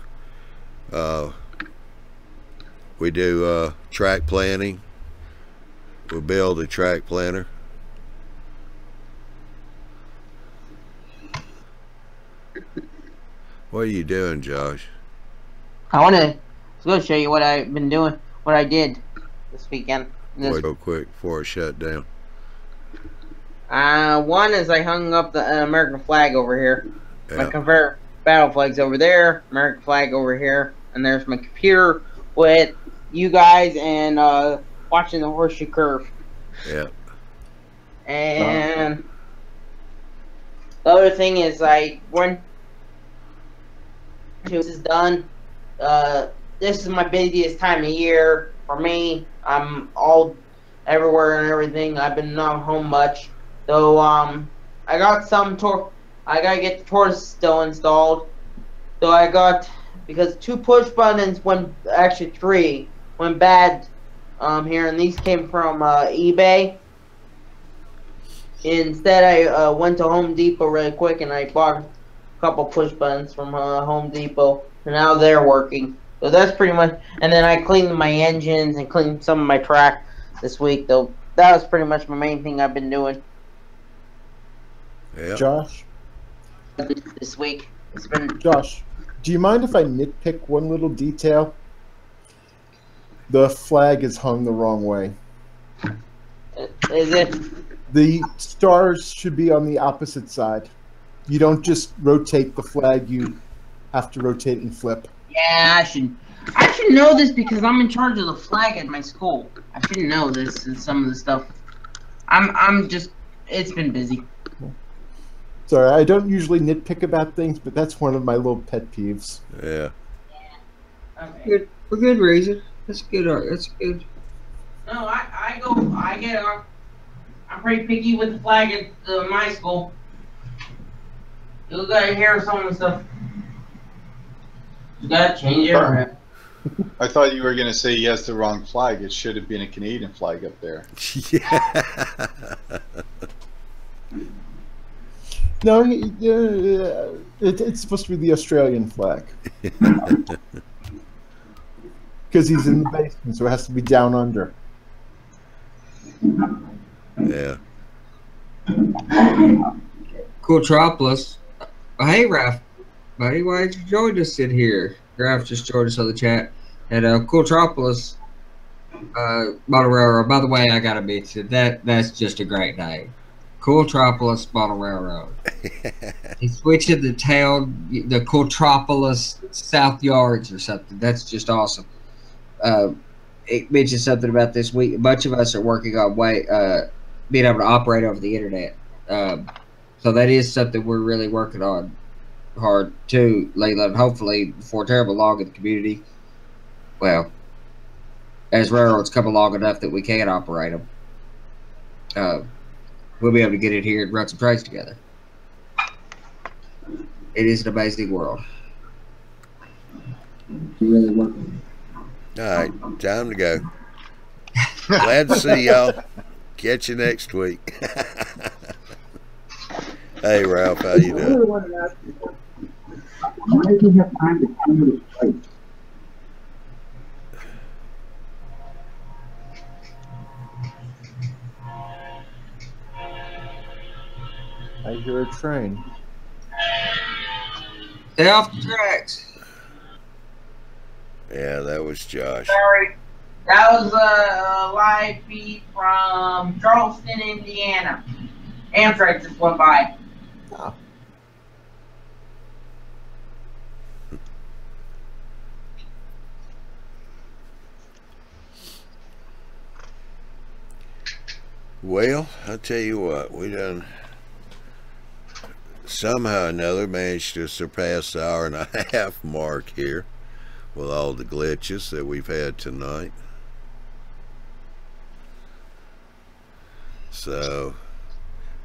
We do track planning. We build a track planner. What are you doing, Josh? I was going to show you what I've been doing, what I did this weekend. Wait real quick before it shut down. One is I hung up the American flag over here. Yeah. My conveyor battle flag's over there, American flag over here, and there's my computer with you guys and watching the Horseshoe Curve. Yeah. And the other thing is when this is done, this is my busiest time of year for me. I'm all everywhere and everything. I've been not home much. So I got I gotta get the tortoise still installed. So I got, because 2 push buttons actually 3 went bad here, and these came from eBay. Instead, I went to Home Depot really quick and I bought a couple push buttons from Home Depot, and now they're working. So that's pretty much. And then I cleaned my engines and cleaned some of my track this week. Though that was pretty much my main thing I've been doing. Yeah. Josh, This week it's been. Josh, do you mind if I nitpick one little detail? The flag is hung the wrong way. Is it? The stars should be on the opposite side. You don't just rotate the flag, you have to rotate and flip. Yeah, I should know this because I'm in charge of the flag at my school. I should know this and some of the stuff. I'm just, it's been busy. Sorry, I don't usually nitpick about things, but that's one of my little pet peeves. Yeah. Okay. Good, for good reason. That's good art. That's good. No, I'm pretty picky with the flag at my school. You gotta hear some of the stuff. You gotta change it. I thought you were going to say he has the wrong flag. It should have been a Canadian flag up there. Yeah. No, it's supposed to be the Australian flag. Because he's in the basement, so it has to be down under. Yeah. Cooltropolis. Hey, Ralph, buddy, why did you join us in here? Ralph just joined us on the chat. And Cooltropolis, Model Railroad. By the way, I gotta admit you, that's just a great name. Cooltropolis Model Railroad. He's switching the town, the Cooltropolis South Yards or something. That's just awesome. It mentioned something about this week. A bunch of us are working on being able to operate over the internet. So that is something we're really working on hard too, Leland. Hopefully, before terrible long in the community, well, as railroads come along enough that we can operate them, we'll be able to get in here and run some trains together. It is an amazing world. Really working. All right, time to go. Glad to see y'all. Catch you next week. Hey, Ralph, how you doing? Why do you have time to come to this place? I hear a train. Stay off the tracks. Yeah, that was Josh. Sorry. That was a live feed from Charleston, Indiana. Amtrak just went by. Oh. Well, I'll tell you what, we done somehow or another managed to surpass the hour and a half mark here with all the glitches that we've had tonight. So,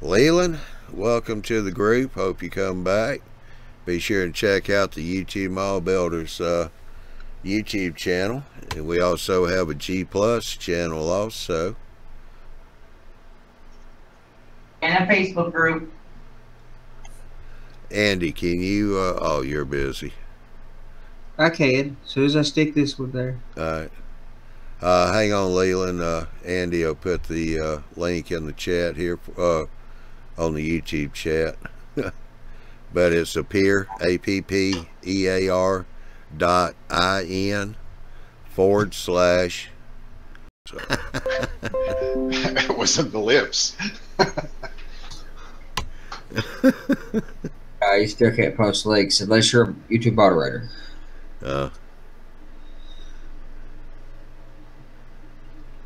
Leland, welcome to the group. Hope you come back. Be sure and check out the YouTube Mall Builders YouTube channel. And we also have a G Plus channel also. And a Facebook group. Andy, can you, oh, you're busy. I can. As soon as I stick this one there. Alright. Hang on, Leland. Andy will put the link in the chat here on the YouTube chat. But it's Appear, APPEAR.IN / It wasn't the lips. You still can't post links unless you're a YouTube moderator. The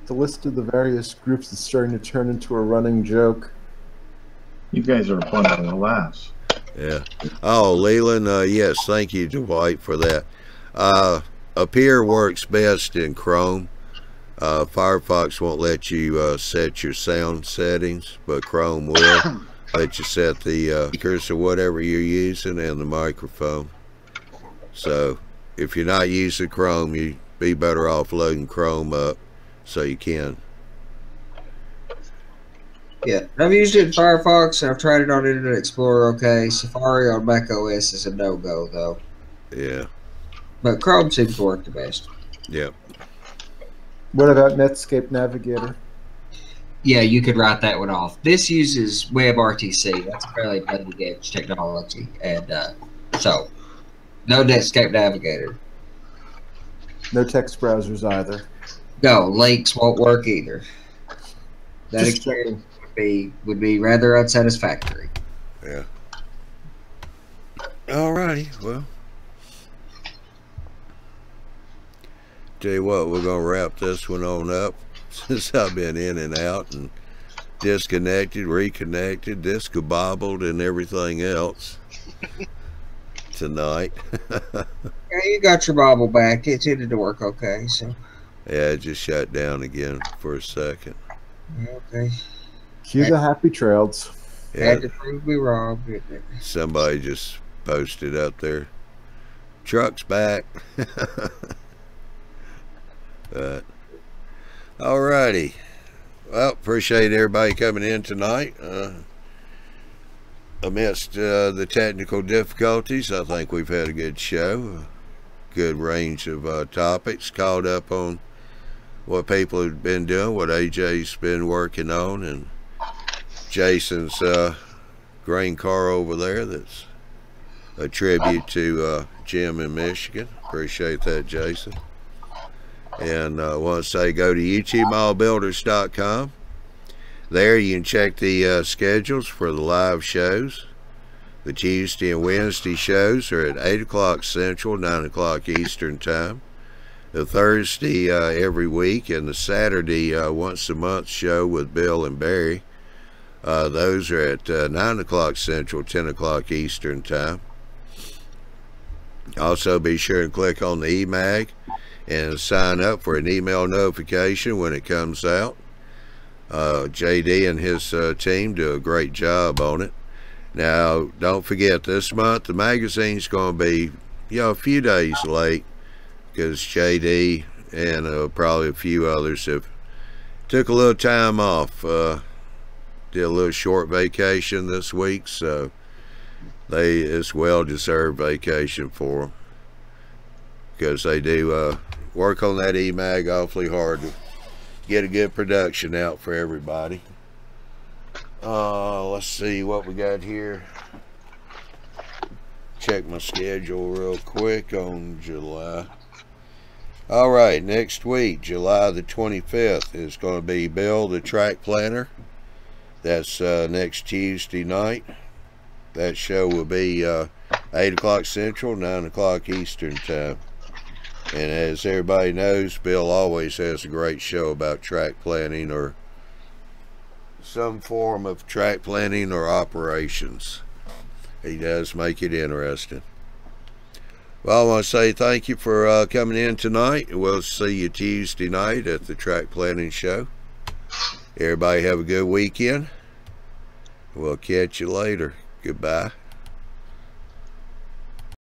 list of the various groups is starting to turn into a running joke. You guys are fun to laughs. Yeah. Oh, Leland, yes, thank you, Dwight, for that. Appear works best in Chrome. Firefox won't let you set your sound settings, but Chrome will let you set the cursor, whatever you're using, and the microphone. So if you're not using Chrome, you'd be better off loading Chrome up so you can. Yeah, I've used it in Firefox, and I've tried it on Internet Explorer. Okay, Safari on Mac OS is a no-go though. Yeah. But Chrome seems to work the best. Yep. What about Netscape Navigator? Yeah, you could write that one off. This uses WebRTC. That's a fairly bleeding edge technology, and so no Netscape Navigator. No text browsers either. No, links won't work either. That Just experience would be rather unsatisfactory. Yeah. Alrighty, well. Tell you what, we're going to wrap this one on up since I've been in and out and disconnected, reconnected, discobobbled, and everything else tonight. Yeah, you got your bobble back. It tended to work okay, so. Yeah, it just shut down again for a second. Okay. Cue the happy trails. Yeah, Had to prove me wrong, didn't it? somebody just posted up there, truck's back. But alrighty, well, appreciate everybody coming in tonight. Amidst the technical difficulties, I think we've had a good show, good range of topics, caught up on what people have been doing, what AJ's been working on, and Jason's grain car over there that's a tribute to Jim in Michigan. Appreciate that, Jason. And I want to say go to YouTubeMallBuilders.com. There you can check the schedules for the live shows. The Tuesday and Wednesday shows are at 8 o'clock Central, 9 o'clock Eastern Time. The Thursday every week, and the Saturday once a month show with Bill and Barry. Those are at 9 o'clock Central, 10 o'clock Eastern Time. Also be sure and click on the eMag and sign up for an email notification when it comes out. JD and his team do a great job on it. Now, don't forget, this month the magazine's going to be, a few days late because JD and probably a few others have took a little time off. Did a little short vacation this week, so it's well-deserved vacation for them because they do work on that eMag awfully hard to get a good production out for everybody. Let's see what we got here. Check my schedule real quick on July. All right, next week, July the 25th, is going to be Bill the Track Planner. That's next Tuesday night. That show will be 8 o'clock Central, 9 o'clock Eastern time. And as everybody knows, Bill always has a great show about track planning or some form of track planning or operations. He does make it interesting. Well, I want to say thank you for coming in tonight. We'll see you Tuesday night at the Track Planning Show. Everybody have a good weekend. We'll catch you later. Goodbye.